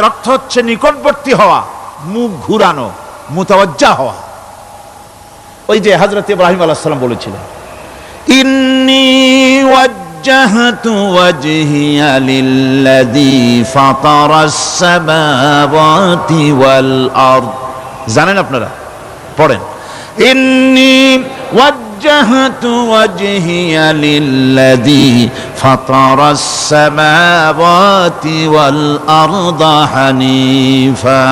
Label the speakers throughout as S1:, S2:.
S1: অর্থ হচ্ছে নিকটবর্তী হওয়া, মুখ ঘুরানো, মুতাওয়াজ্জা হওয়া। ওই যে হযরত ইব্রাহিম আলাইহিস সালাম বলেছিলেন, ইন্নী ওয়াজ্জাহতু ওয়াজহিয়া লিল্লাযী ফাতারাস সামাওয়াতি ওয়াল আরদ। জানেন আপনারা? পড়েন, ইন্নী ওয়াজ্জাহতু ওয়াজহিয়া লিল্লাযী ফাতারাস সামাওয়াতি ওয়াল আরদা হানিফা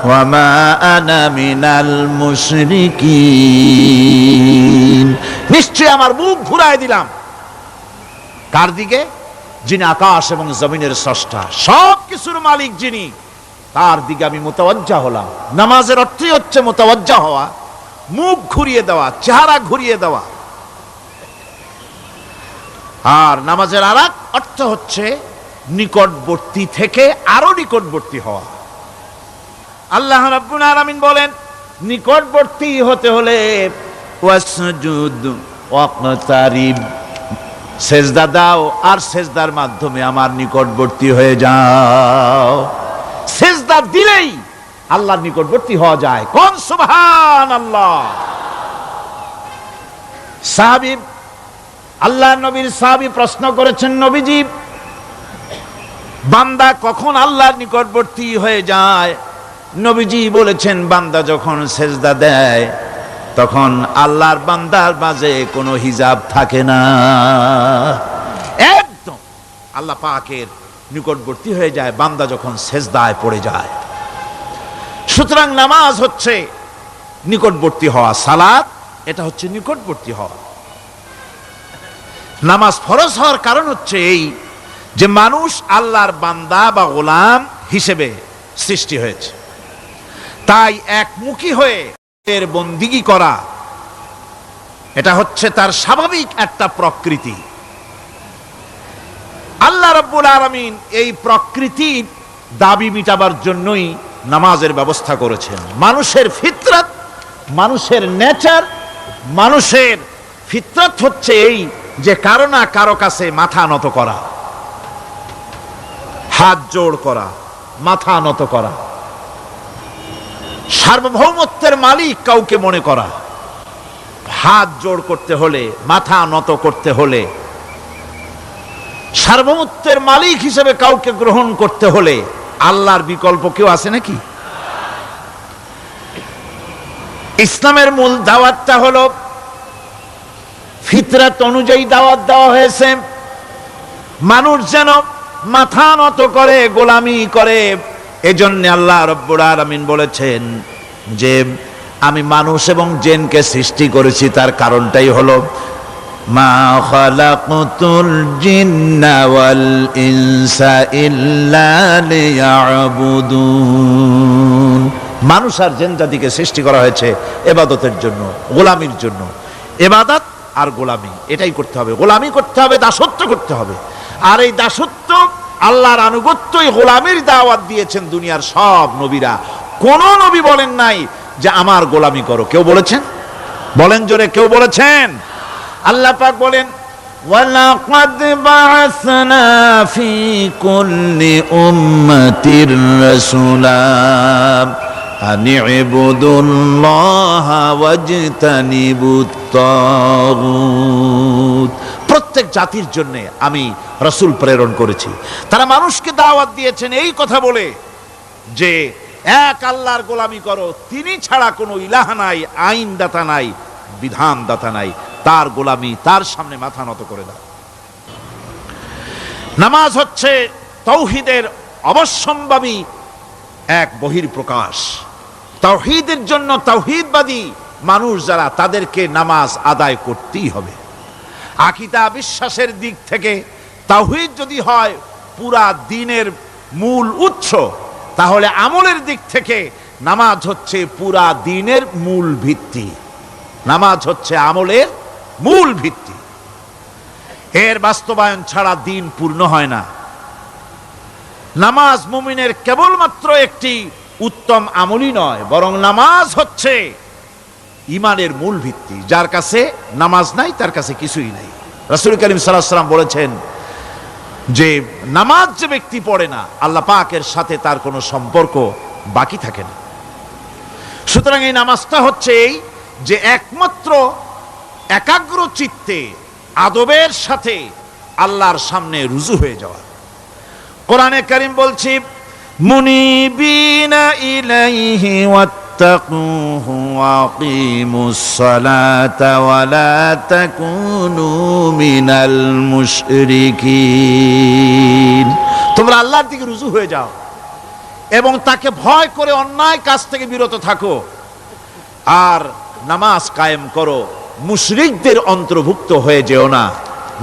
S1: ওয়া মা আনা মিনাল মুশরিকিন। নিশ্চয় আমার মুখ ঘুরায় দিলাম কার দিকে? যিনি আকাশ এবং জমিনের স্রষ্টা, সব কিছুর মালিক যিনি, তার দিকে আমি মুতাওয়াজ্জা হলাম। নামাজের অর্থই হচ্ছে মুতাওয়াজ্জা হওয়া, মুখ ঘুরিয়ে দেওয়া, চেহারা ঘুরিয়ে দেওয়া। আর নামাজের আরেক অর্থ হচ্ছে নিকটবর্তী থেকে আরো নিকটবর্তী হওয়া। আল্লাহ রাব্বুল আলামিন বলেন, নিকটবর্তী হতে হলে ওয়াসজুদ ওয়াকতারিব, সেজদা দাও আর সেজদার মাধ্যমে আমার নিকটবর্তী হয়ে যাও। সেজদা দিলেই আল্লাহর নিকটবর্তী হওয়া যায়। কোন সুবহানাল্লাহ। সাহাবী, আল্লাহর নবীর সাহাবী প্রশ্ন করেছেন, নবীজি, বান্দা কখন আল্লাহর নিকটবর্তী হয়ে যায়? নবীজি বলেছেন, বান্দা যখন সেজদা দেয় তখন আল্লাহর বান্দার মাঝে কোনো হিজাব থাকে না, একদম আল্লাহ পাকের নিকটবর্তী হয়ে যায় বান্দা যখন সেজদায় পড়ে যায়। সুতরাং নামাজ হচ্ছে নিকটবর্তী হওয়া, সালাত এটা হচ্ছে নিকটবর্তী হওয়া। নামাজ ফরজ হওয়ার কারণ হচ্ছে এই যে মানুষ আল্লাহর বান্দা বা গোলাম হিসেবে সৃষ্টি হয়েছে, তাই একমুখী হয়ে এর বন্দিগি করা এটা হচ্ছে তার স্বাভাবিক একটা প্রকৃতি। আল্লাহ রাব্বুল আলামিন এই প্রকৃতির দাবি মিটাবার জন্যই নামাজের ব্যবস্থা করেছেন। মানুষের ফিতরত, মানুষের নেচার, মানুষের ফিতরত হচ্ছে এই যে কারো না কারো কাছে মাথা নত করা, হাত জোড় করা, মাথা নত করা, সার্বভৌমত্বের মালিক কাউকে মনে করা। হাত জোড় করতে হলে, মাথা নত করতে হলে, সার্বভৌমত্বের মালিক হিসেবে কাউকে গ্রহণ করতে হলে আল্লাহর বিকল্প কেউ আছে নাকি? ইসলামের মূল দাওয়াতটা হলো ফিতরত অনুযায়ী দাওয়াত দেওয়া হয়েছে। মানুষ যেন মাথা নত করে, গোলামি করে। এজন্য আল্লাহ রাব্বুল আলামিন বলেছেন যে আমি মানুষ এবং জিনকে সৃষ্টি করেছি, তার কারণটাই হলো মা খালাকতুল জিন্না ওয়াল ইনসা ইল্লা লিয়াবুদুন। মানুষ আর জিন জাতিকে সৃষ্টি করা হয়েছে ইবাদতের জন্য, গোলামির জন্য। ইবাদত আর গোলামি এটাই করতে হবে, গোলামি করতে হবে, দাসত্ব করতে হবে। আর এই দাসত্ব, আল্লাহর আনুগত্যই গোলামির দাওয়াত দিয়েছেন দুনিয়ার সব নবীরা। কোন নবী বলেন নাই যে আমার গোলামি করো। কেউ বলেছেন? বলেন জোরে, কেউ বলেছেন? আল্লাহ পাক বলেন, ওয়ালাকাদ বা'আসনা ফি কুল্লি উম্মাতির রাসূলা আন ইবুদুল্লাহা ওয়াজতানিবুত তাগুত। প্রত্যেক জাতির জন্য আমি রাসূল প্রেরণ করেছি। তারা মানুষকে দাওয়াত দিয়েছেন এই কথা বলে যে এক আল্লাহর গোলামি করো, তিনি ছাড়া কোনো ইলাহ নাই, আইনদাতা নাই, বিধানদাতা নাই, তার গোলামি, তার সামনে মাথা নত করে দাও। নামাজ হচ্ছে তাওহীদের অবশ্যম্ভাবী এক বহির্প্রকাশ। তাওহীদের জন্য তাওহীদবাদী মানুষ যারা, তাদেরকে নামাজ আদায় করতেই হবে। আকীদা বিশ্বাসের দিক থেকে তাওহীদ যদি হয় পুরা দ্বীনের মূল উৎস, তাহলে আমলের দিক থেকে নামাজ হচ্ছে পুরা দ্বীনের মূল ভিত্তি। নামাজ হচ্ছে আমলের মূল ভিত্তি। এর বাস্তবায়ন ছাড়া দ্বীন পূর্ণ হয় না। নামাজ মুমিনের কেবলমাত্র একটি উত্তম আমলই নয়, বরং নামাজ হচ্ছে ঈমানের মূল ভিত্তি। যার কাছে নামাজ নাই তার কাছে কিছুই নাই। রাসূল করিম সাল্লাল্লাহু আলাইহি ওয়াসাল্লাম বলেছেন, যে নামাজ যে ব্যক্তি পড়ে না, আল্লাহ পাকের সাথে তার কোনো সম্পর্ক বাকি থাকে না। সুতরাং এই নামাজটা হচ্ছে এই যে একমাত্র একাগ্র চিত্তে আদবের সাথে আল্লাহর সামনে রুজু হয়ে যাওয়া। কোরআনে কারীম বলছে, মুনিবিনা ইলাইহি ওয়াত্তাকুহু ওয়াকিমুস সালাতা ওয়া লা তাকুনু মিনাল মুশরিকিন। তোমরা আল্লাহর দিকে রুজু হয়ে যাও এবং তাকে ভয় করে অন্যায় কাজ থেকে বিরত থাকো, আর নামাজ কায়েম করো, মুশরিকদের অন্তর্ভুক্ত হয়ে যেও না।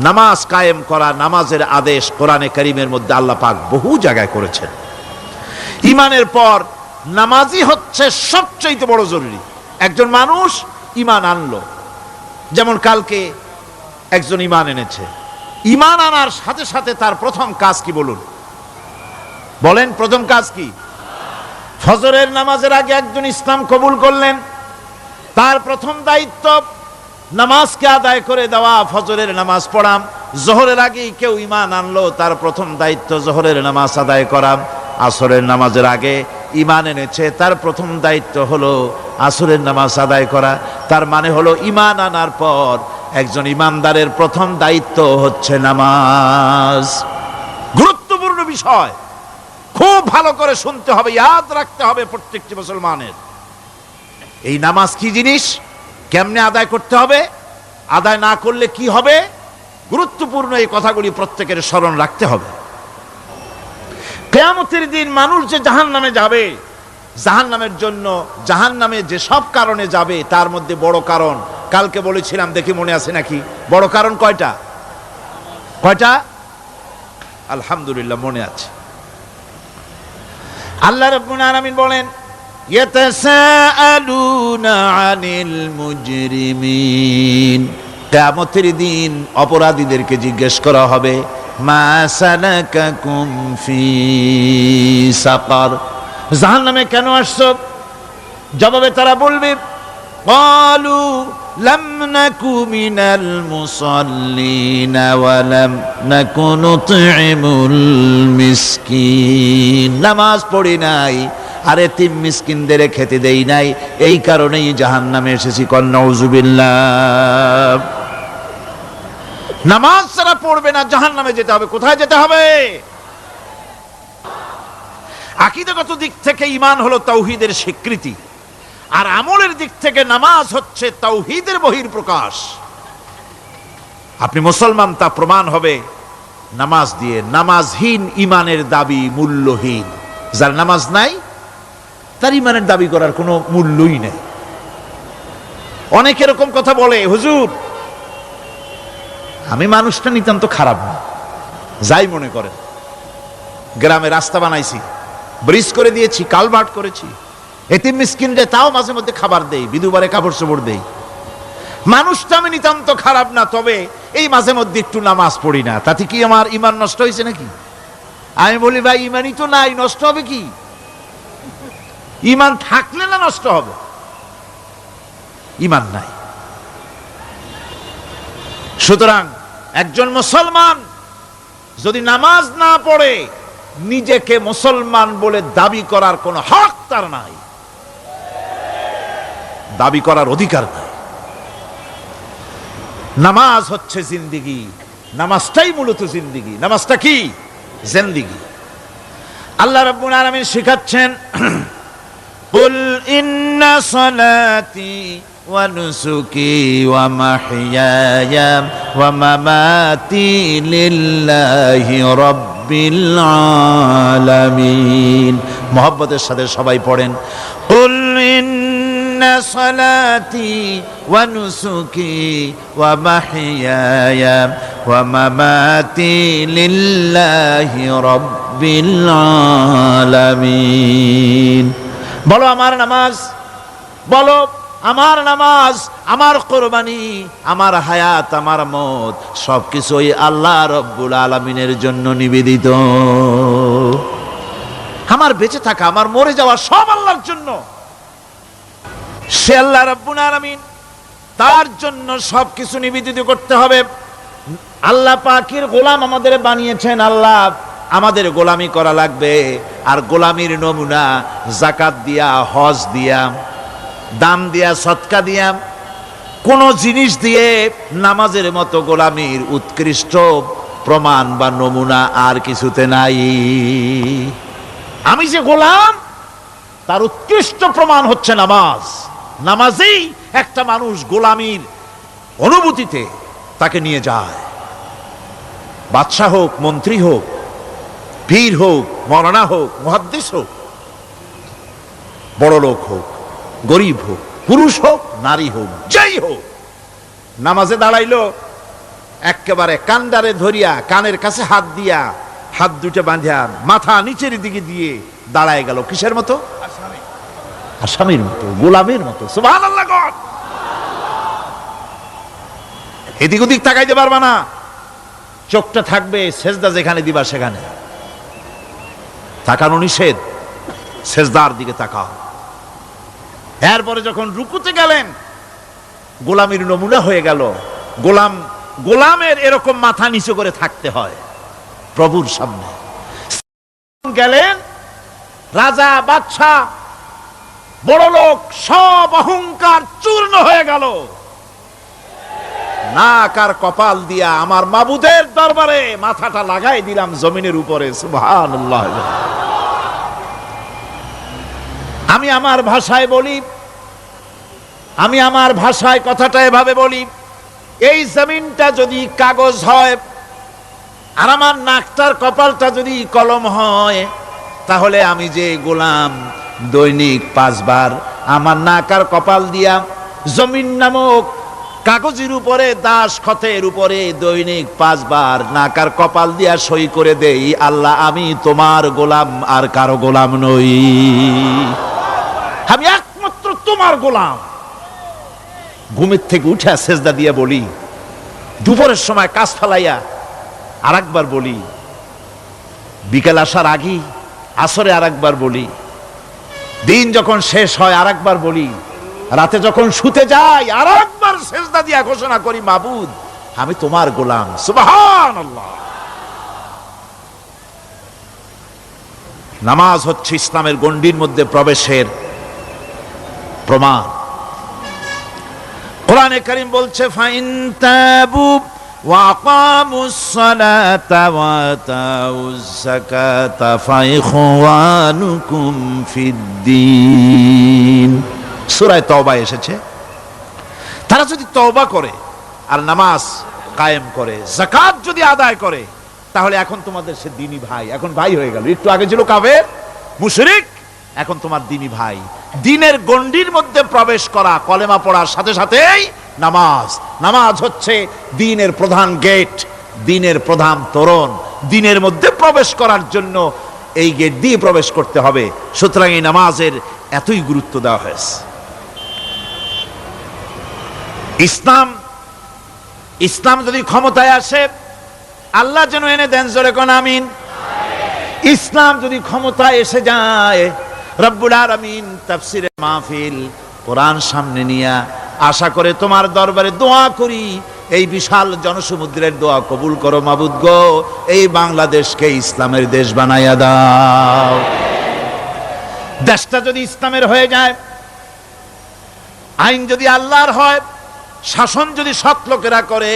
S1: নামাজ কায়েম করা, নামাজের আদেশ কোরআনে কারীমের মধ্যে আল্লাহ পাক বহু জায়গায় করেছেন। ঈমানের পর নামাজই হচ্ছে সবচেয়ে বড় জরুরি। একজন মানুষ ঈমান আনলো, যেমন কালকে একজন ঈমান এনেছে, ঈমান আনার সাথে সাথে তার প্রথম কাজ কি বলুন? বলেন, প্রথম কাজ কি? ফজরের নামাজের আগে একজন ইসলাম কবুল করলেন, তার প্রথম দায়িত্ব নামাজকে আদায় করে দেওয়া, ফজরের নামাজ পড়া। জোহরের আগেই কেউ ঈমান আনলো, তার প্রথম দায়িত্ব জোহরের নামাজ আদায় করা। আসরের নামাজের আগে ঈমান এনেছে, তার প্রথম দায়িত্ব হলো আসরের নামাজ আদায় করা। তার মানে হলো ঈমান আনার পর একজন ঈমানদারের প্রথম দায়িত্ব হচ্ছে নামাজ। গুরুত্বপূর্ণ বিষয়, খুব ভালো করে শুনতে হবে, ইয়াদ রাখতে হবে প্রত্যেকটি মুসলমানের। এই নামাজ কি জিনিস, কেমনে আদায় করতে হবে, আদায় না করলে কি হবে, গুরুত্বপূর্ণ এই কথাগুলি প্রত্যেকের স্মরণ রাখতে হবে। কিয়ামতের দিন মানুষ যে জাহান্নামে যাবে, জাহান্নামের জন্য, জাহান্নামে যে সব কারণে যাবে তার মধ্যে বড় কারণ কালকে বলেছিলাম, দেখি মনে আছে নাকি? বড় কারণ কয়টা? কয়টা? আলহামদুলিল্লাহ মনে আছে। আল্লাহ রাব্বুল আলামিন বলেন, ইয়াতাসাআলুনা আনিল মুজরিমিন। কিয়ামতের দিন অপরাধীদেরকে জিজ্ঞেস করা হবে, মা সালাকাকুম ফি সাকার, জাহান্নামে কেন আসছো? জবাবে তারা বলবে, ক্বালু লাম নাকু মিনাল মুসাল্লিনা ওয়া লাম নাকু নুতঈমুল মিসকিন। নামাজ পড়ি নাই আর এতিম মিসকিনদের খেতে দেই নাই, এই কারণেই জাহান্নামে এসেছি। কল নাউযুবিল্লাহ। নামাজ যারা পড়বে না জাহান্নামে যেতে হবে। কোথায় যেতে হবে? আকীদাগত দিক থেকে ঈমান হলো তাওহীদের স্বীকৃতি, আর আমলের দিক থেকে নামাজ হচ্ছে তাওহীদের বহিঃপ্রকাশ। আপনি মুসলমান তা প্রমাণ হবে নামাজ দিয়ে। নামাজহীন ঈমানের দাবি মূল্যহীন। যার নামাজ নাই তার ঈমানের দাবি করার কোনো মূল্যই নেই। অনেক এরকম কথা বলে, হুজুর আমি মানুষটা নিতান্ত খারাপ না, যাই মনে করেন, গ্রামে রাস্তা বানাইছি, ব্রিজ করে দিয়েছি, কালভার্ট করেছি, এতিম মিসকিনরে তাও মাঝে মধ্যে খাবার দেই, বিধবারে কাপড় চোপড় দেই, মানুষটা আমি নিতান্ত খারাপ না, তবে এই মাঝে মধ্যে একটু নামাজ পড়ি না, তাতে কি আমার ঈমান নষ্ট হয়েছে নাকি? আমি বলি, ভাই ঈমানই তো নাই, নষ্ট হবে কি? ঈমান থাকলে না নষ্ট হবে? ঈমান নাই। সুতরাং একজন মুসলমান যদি নামাজ না পড়ে, নিজেকে মুসলমান বলে দাবি করার কোনো হক তার নাই, দাবি করার অধিকার নাই। নামাজ হচ্ছে জিন্দেগি, নামাজটাই মূলত জিন্দেগি। নামাজটা কি? জিন্দেগি। আল্লাহ রাব্বুল আলামিন শিখাচ্ছেন, কুল ইন্না সালাতি ওয়া নুসুকি ওয়া মাহইয়ায়া ওয়া মামাতি লিল্লাহি রাব্বিল আলামিন। মুহাব্বতের সাথে সবাই পড়েন, কুল ইন্না সালাতি ওয়া নুসুকি ওয়া মাহইয়ায়া ওয়া মামাতি লিল্লাহি রাব্বিল আলামিন। বলো আমার নামাজ, বলো আমার নামাজ, আমার কোরবানি, আমার হায়াত, আমার মত সবকিছুই আল্লাহ রব্বুল আলামিনের জন্য নিবেদিত। আমার বেঁচে থাকা, আমার মরে যাওয়া সব আল্লাহর জন্য। সে আল্লাহ রব্বুল আলামিন, তার জন্য সবকিছু নিবেদিত করতে হবে। আল্লাহ পাকের গোলাম আমাদের বানিয়েছেন, আল্লাহ আমাদের গোলামি করা লাগবে। আর গোলামির নমুনা যাকাত দিয়া, হজ দিয়া, দান দিয়া, সদকা দিয়া, কোন জিনিস দিয়ে নামাজের মতো গোলামির উৎকৃষ্ট প্রমাণ বা নমুনা আর কিছুতে নাই। আমি যে গোলাম তার উৎকৃষ্ট প্রমাণ হচ্ছে নামাজ। নামাজেই একটা মানুষ গোলামির অনুভূতিতে তাকে নিয়ে যায়। বাদশাহ হোক, মন্ত্রী হোক, পীর হোক, মৌলানা হোক, মুহাদ্দিস হোক, বড় লোক হোক, গরিব হোক, পুরুষ হোক, নারী হোক, যাই হোক, নামাজে দাঁড়াইলো, একেবারে কান্ডারে ধরিয়া কানের কাছে হাত দিয়া, হাত দুটো বাঁধিয়া মাথা নিচের দিকে দিয়ে দাঁড়ায় গেল। কিসের মতো? আসামির মতো, গোলামের মতো। সুবহানাল্লাহ। এদিক ওদিক তাকাইতে পারবা না, চোখটা থাকবে সেজদা যেখানে দিবা সেখানে। তাকানো নিষেধ, সেজদার দিকে তাকাও। এরপরে যখন রুকুতে গেলেন, গোলামের নমুনা হয়ে গেল। গোলামের এরকম মাথা নিচু করে থাকতে হয় প্রভুর সামনে। গেলেন, রাজা, বাদশাহ, বড় লোক, সব অহংকার চূর্ণ হয়ে গেল। নাক আর কপাল দিয়া আমার মাবুদের দরবারে মাথাটা লাগাই দিলাম জমিনের উপরে। সুবহানাল্লাহ। আমি আমার ভাষায় বলি, আমি আমার ভাষায় কথাটা এভাবে বলি, এই জমিনটা যদি কাগজ হয় আর আমার নাকটার কপালটা যদি কলম হয়, তাহলে আমি যে গোলাম দৈনিক 5 বার আমার নাক আর কপাল দিয়া জমিন নামক কাগজের উপরে, দাস খতের উপরে দৈনিক 5 বার নাক আর কপাল দিয়া সই করে দেই, আল্লাহ আমি তোমার গোলাম, আর কারো গোলাম নই, আমি একমাত্র তোমার গোলাম। ঘুমের থেকে উঠে সেজদা দিয়া বলি, দুপুরের সময় কাজ ফেলাইয়া আর একবার বলি, বিকেল আসার আগেই আসরে আর একবার বলি, দিন যখন শেষ হয় আর একবার বলি, রাতে যখন শুতে যাই আর একবার সেজদা দিয়া ঘোষণা করি, মাবুদ আমি তোমার গোলাম। সুবহানাল্লাহ। নামাজ হচ্ছে ইসলামের গণ্ডির মধ্যে প্রবেশের প্রমাণ। কোরআনে কারীম বলছে, ফাইন তাবু ওয়া আকামুস সালাতা ওয়া আতাউজ যাকাতা ফাইখওয়ানুকুম ফিদ্দীন। সূরা তওবা এসেছে, তারা যদি তওবা করে আর নামাজ কায়েম করে, যাকাত যদি আদায় করে, তাহলে এখন তোমাদের সে দ্বীনি ভাই, এখন ভাই হয়ে গেল। একটু আগে ছিল কাফের, মুশরিক, এখন তোমার দ্বীনি ভাই। দ্বীনের গণ্ডির মধ্যে প্রবেশ করা, কলেমা পড়ার সাথে সাথেই নামাজ। নামাজ হচ্ছে দ্বীনের প্রধান গেট, দ্বীনের প্রধান তোরণ। দ্বীনের মধ্যে প্রবেশ করার জন্য এই গেট দিয়ে প্রবেশ করতে হবে। সুতরাং এই নামাজের এতই গুরুত্ব দেওয়া হয়েছে। ইসলাম যদি ক্ষমতায় আসে, আল্লাহ যেন এনে দেন, জোরে কোন আমিন। ইসলাম যদি ক্ষমতায় এসে যায়, রব্বুল আলামিন তাফসীরে মাহফিল, কোরআন সামনে নিয়া আশা করে তোমার দরবারে দোয়া করি, এই বিশাল জনসমুদ্রের দোয়া কবুল করো মাবুদ গো, এই বাংলাদেশকে ইসলামের দেশ বানাইয়া দাও। দেশটা যদি ইসলামের হয়ে যায়, আইন যদি আল্লাহর হয়, শাসন যদি সৎ লোকেরা করে,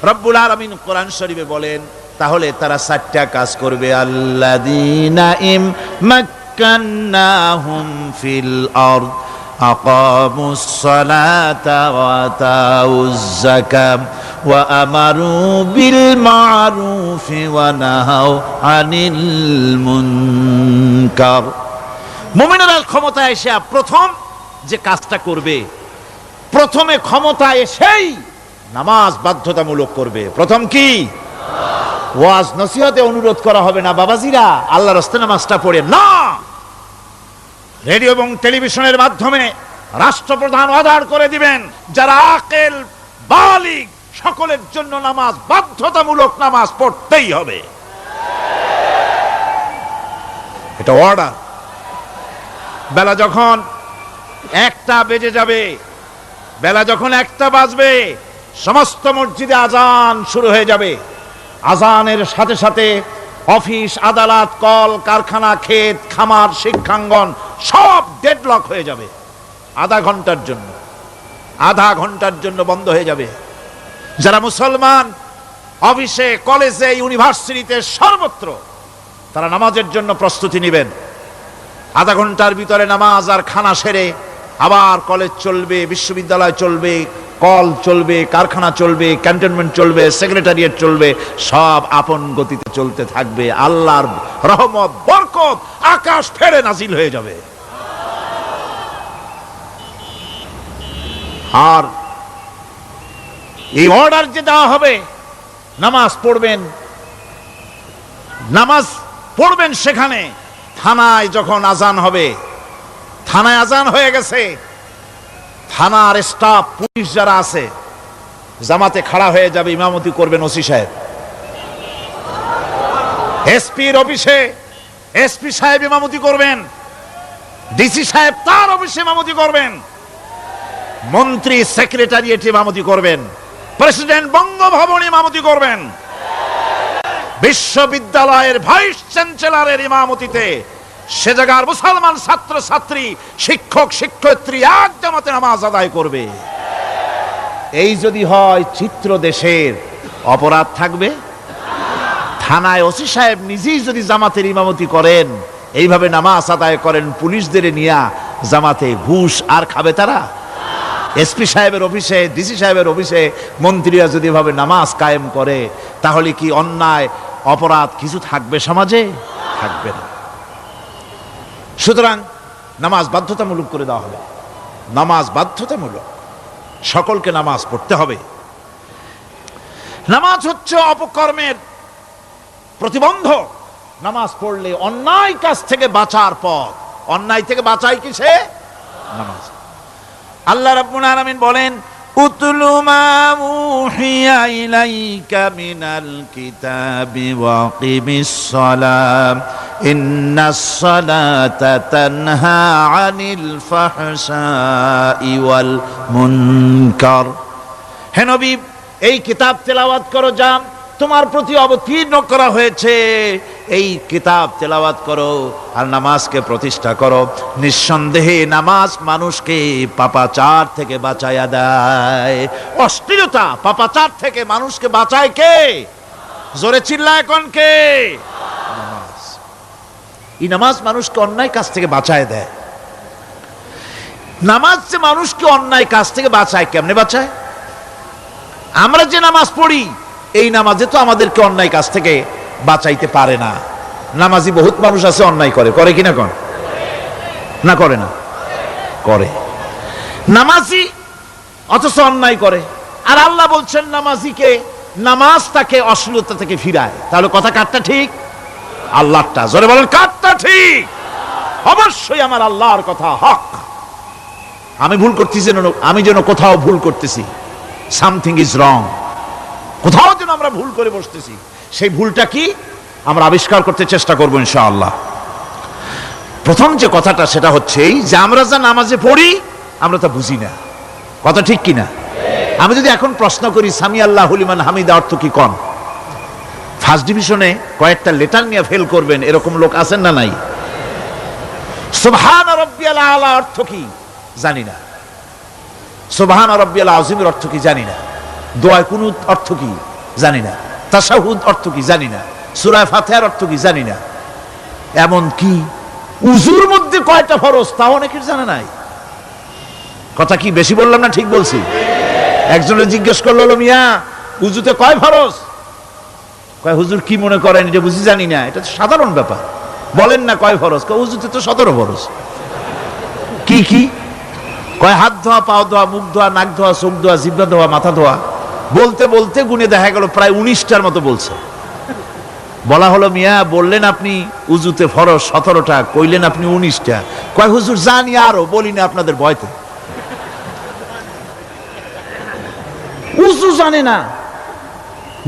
S1: রব্বুল আলামিন কোরআন শরীফে বলেন, তাহলে তারা 4টা কাজ করবে। আল্লাযীনা মাক্কান্নাহুম ফিল আরদ আকামুস সালাতা ওয়া আতাউজ যাকাত ওয়া আমারু বিল মা'রুফি ওয়া নাহাউ আনিল মুনকার। মুমিনেরা ক্ষমতায় এসে প্রথম যে কাজটা করবে, প্রথমে ক্ষমতা এসেই নামাজ বাধ্যতামূলক করবে। প্রথম কি? ওয়াজ নসিহতে অনুরোধ করা হবে না, বাবাজিরা আল্লাহর রাস্তায় নামাজটা পড়ে না। রেডিও এবং টেলিভিশনের মাধ্যমে রাষ্ট্রপ্রধান অর্ডার করে দিবেন, যারা আকেল বালিগ সকলের জন্য নামাজ বাধ্যতামূলক, নামাজ পড়তেই হবে, এটা অর্ডার। বেলা যখন 1টা বেজে যাবে, বেলা যখন 1টা বাজবে, সমস্ত মসজিদে আজান শুরু হয়ে যাবে। আজানের সাথে সাথে অফিস, আদালত, কল কারখানা, ক্ষেত খামার, শিক্ষাঙ্গন সব ডেডলক হয়ে যাবে। আধা ঘন্টার জন্য বন্ধ হয়ে যাবে। যারা মুসলমান অফিসে, কলেজে, ইউনিভার্সিটিতে, সর্বত্র তারা নামাজের জন্য প্রস্তুতি নেবেন। আধা ঘন্টার ভিতরে নামাজ আর খানা সেরে আবার কলেজ চলবে, বিশ্ববিদ্যালয় চলবে, কল চলবে, কারখানা চলবে, ক্যান্টনমেন্ট চলবে, সেক্রেটারিয়েট চলবে, সব আপন গতিতে চলতে থাকবে। আল্লাহর রহমত, বরকত আকাশ ফেরে নাজিল হয়ে যাবে। আর এই অর্ডার যে দেওয়া হবে, নামাজ পড়বেন সেখানে। থানায় যখন আজান হবে, থানায় আজান হয়ে গেছে, থানার স্টাফ, পুলিশ যারা আছে জামাতে খাড়া হয়ে যাবে, ইমামতি করবেন ওসি সাহেব। এসপির অফিসে এসপি সাহেব ইমামতি করবেন, ডিসি সাহেব তার অফিসে ইমামতি করবেন, মন্ত্রী সেক্রেটারিয়েট ইমামতি করবেন, প্রেসিডেন্ট বঙ্গভবনে ইমামতি করবেন, বিশ্ববিদ্যালয়ের ভাইস চ্যান্সেলরের ইমামতিতে সে জায়গার মুসলমান ছাত্র ছাত্রী, শিক্ষক শিক্ষয়িত্রী এক জামাতে নামাজ আদায় করবে। এই যদি হয় চিত্র দেশের, অপরাধ থাকবে? থানায় ওসি সাহেব নিজেই যদি জামাতের ইমামতি করেন, এইভাবে নামাজ আদায় করেন পুলিশদের নিয়ে জামাতে, ঘুষ আর খাবে তারা? এসপি সাহেবের অফিসে, ডিসি সাহেবের অফিসে মন্ত্রীরা যদি এভাবে নামাজ কায়েম করে, তাহলে কি অন্যায় অপরাধ কিছু থাকবে সমাজে? থাকবে না। সুতরাং নামাজ বাধ্যতামূলক করে দেওয়া হবে। নামাজ বাধ্যতামূলক, সকলকে নামাজ পড়তে হবে। নামাজ হচ্ছে অপকর্মের প্রতিবন্ধক। নামাজ পড়লে অন্যায় কাজ থেকে বাঁচার পথ। অন্যায় থেকে বাঁচায় কিসে? নামাজ। আল্লাহ রাব্বুল আলামিন বলেন, উতলু মা উহিয়া ইলাইকা মিনাল কিতাবি ওয়া কিমিস সালাম ইন্নাস সালাতা তানহা আনিল ফাহশাই ওয়াল মুনকার। হে নবী, এই কিতাব তেলাওয়াত করো, যা তোমার প্রতি অবতীর্ণ করা হয়েছে, এই কিতাব তেলাওয়াত করো আর নামাজকে প্রতিষ্ঠা করো। নিঃসন্দেহে নামাজ মানুষকে পাপাচার থেকে বাঁচায়া দেয়। অশ্লীলতা, পাপাচার থেকে মানুষকে বাঁচায় কে? জোরে চিল্লায় কোন কে? নামাজ। এই নামাজ মানুষকে অন্যায় কাজ থেকে বাঁচায় দেয়। নামাজ যে মানুষকে অন্যায় কাজ থেকে বাঁচায়, কেমনে বাঁচায়? আমরা যে নামাজ পড়ি, এই নামাজে তো আমাদেরকে অন্যায় কাজ থেকে বাঁচাইতে পারে না। নামাজি বহুত মানুষ আছে অন্যায় করে, করে কিনা? কোন না করে না? করে। নামাজি অথচ অন্যায় করে। আর আল্লাহ বলছেন নামাজিকে, নামাজ তাকে অশ্লীলতা থেকে ফিরায়। তাহলে কথা কারটা ঠিক? আল্লাহরটা। জোরে বলেন, কারটা ঠিক? অবশ্যই আমার আল্লাহর কথা হক। আমি ভুল করতেছি, আমি যেন কোথাও ভুল করতেছি, সামথিং ইজ রং, কোথাও যেন আমরা ভুল করে বসতেছি, সেই ভুলটা কি আমরা আবিষ্কার করতে চেষ্টা করবো ইনশাআল্লাহ। প্রথম যে কথাটা সেটা হচ্ছে এই যে আমরা যা নামাজে পড়ি আমরা তা বুঝি না। কথা ঠিক কিনা? আমি যদি এখন প্রশ্ন করি সামি আল্লাহু লিমান হামিদা অর্থ কি, কোন ফার্স্ট ডিভিশনে কয়েকটা লেটার নিয়ে ফেল করবেন এরকম লোক আছেন না নাই? সুবহান রাব্বিয়াল আলা অর্থ কি জানি না, সুবহান রাব্বিয়াল আযীমের অর্থ কি জানি না, দোয়া কুনুত অর্থ কি জানি না, তাশাহুদ অর্থ কি জানি না, সূরা ফাতিহার অর্থ কি জানি না। এমন কি উযুর মধ্যে কয়টা ফরজ তাও অনেকের জানা নাই। কথা কি বেশি বললাম না ঠিক বলছি? একজনে জিজ্ঞেস করলো, মিয়া উযুতে কয় ফরজ? কয় হুজুর কি মনে করেন এটা বুঝি জানি না, এটা তো সাধারণ ব্যাপার, বলেন না কয় ফরজ? কয় উযুতে তো 17 ফরজ। কি কি? কয় হাত ধোয়া, পাও ধোয়া, মুখ ধোয়া, নাক ধোয়া, চোখ ধোয়া, জিহ্বা ধোয়া, মাথা ধোয়া। বলতে বলতে গুনে দেখা গেল প্রায় 19টার মতো বলছে। বলা হলো, মিয়া বললেন আপনি উযুতে ফরজ 17টা, কইলেন আপনি 19টা। কয় হুজুর জানি আরো, বলি না আপনাদের ভয়তে। উযু জানে না,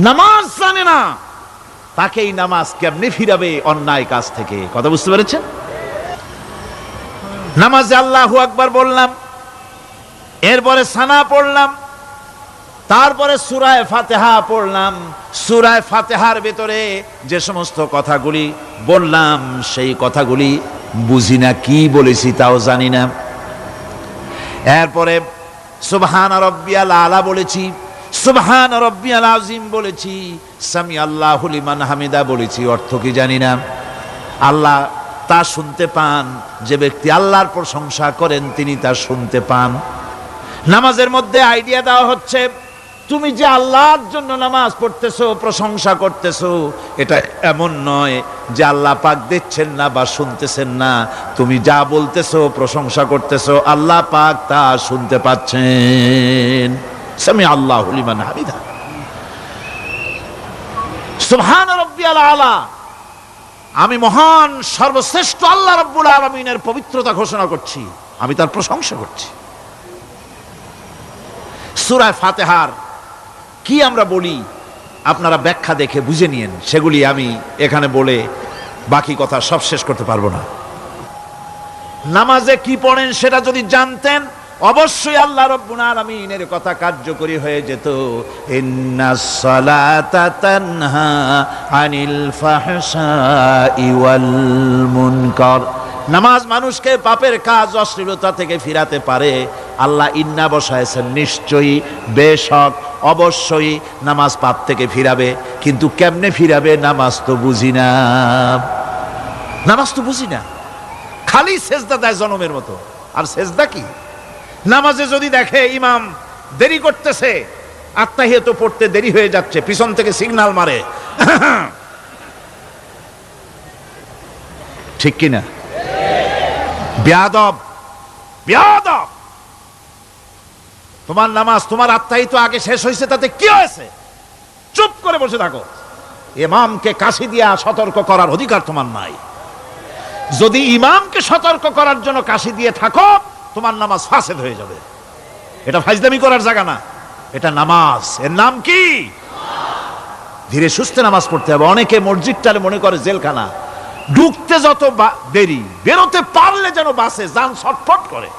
S1: নামাজ জানে না, তাকে এই নামাজ কেমনে ফিরাবে অন্যায় কাজ থেকে? কথা বুঝতে পেরেছেন? নামাজে আল্লাহু আকবার বললাম, এরপরে সানা পড়লাম, তারপরে সূরা ফাতিহা পড়লাম। সূরা ফাতিহার ভিতরে যে সমস্ত কথাগুলি বললাম সেই কথাগুলি বুঝি না, কি বলেছি তাও জানি না। এরপরে সুবহান রাব্বিয়াল আলা বলেছি, সুবহান রাব্বিয়াল আযীম বলেছি, সামি আল্লাহু লিমান হামিদা বলেছি, অর্থ কি জানি না। আল্লাহ তা শুনতে পান, যে ব্যক্তি আল্লাহর প্রশংসা করেন তিনি তা শুনতে পান। নামাজের মধ্যে আইডিয়া দেওয়া হচ্ছে, তুমি যে আল্লাহর জন্য নামাজ পড়তেছো, প্রশংসা করতেছো, এটা এমন নয় যে আল্লাহ পাক দেখছেন না বা শুনতেছেন না। তুমি যা বলতেছো, প্রশংসা করতেছো, আল্লাহ পাক তা শুনতে পাচ্ছেন। সামি আল্লাহু লিমান হামিদা। সুবহান রাব্বিয়াল আলা, আমি মহান সর্বশ্রেষ্ঠ আল্লাহ রাব্বুল আলামিনের পবিত্রতা ঘোষণা করছি, আমি তার প্রশংসা করছি। সূরা ফাতিহার কি আমরা বলি আপনারা ব্যাখ্যা দেখে বুঝে নিয়েন, সেগুলি আমি এখানে বলে বাকি কথা সব শেষ করতে পারবো না। নামাজে কি পড়েন সেটা যদি জানতেন, অবশ্যই আল্লাহ রাব্বুল আলামিনের কথা কার্যকরী হয়ে যেত। ইন্নাস সালাতা তানহা আনিল ফাহশাই ওয়াল মুনকার। নামাজ মানুষকে পাপের কাজ, অশ্লীলতা থেকে ফিরাতে পারে। আল্লাহ ইন্না বসায়ছেন, নিশ্চয়ই, বেশক, অবশ্যই নামাজ পাপ থেকে ফিরাবে। কিন্তু কেমনে ফিরাবে নামাজ তো বুঝি না, নামাজ তো বুঝি না। খালি সেজদা দেয় জনমের মতো, আর সেজদা কি? নামাজে যদি দেখে ইমাম দেরি করতেছে, আত্তাহিয়াত পড়তে দেরি হয়ে যাচ্ছে, পিছন থেকে সিগন্যাল মারে, ঠিক কিনা? বেয়াদব, বেয়াদব। তোমার নামাজ, তোমার আত্তাহিয়াত আগে শেষ হয়েছে, তাতে কি হয়েছে? চুপ করে বসে থাকো। ইমামকে কাশি দিয়া সতর্ক করার অধিকার তোমার নাই। যদি ইমামকে সতর্ক করার জন্য কাশি দিয়ে থাকো, তোমার নামাজ ফাসেদ হয়ে যাবে। এটা ফাজলামি করার জায়গা না, এটা নামাজ। এর নাম কি? ধীরে সুস্থে নামাজ পড়তে হবে। অনেকে মসজিদটারে মনে করে জেলখানা, ঢুকতে যত দেরি, বেরোতে পারলে যেন বাসে যান ছটফট করে।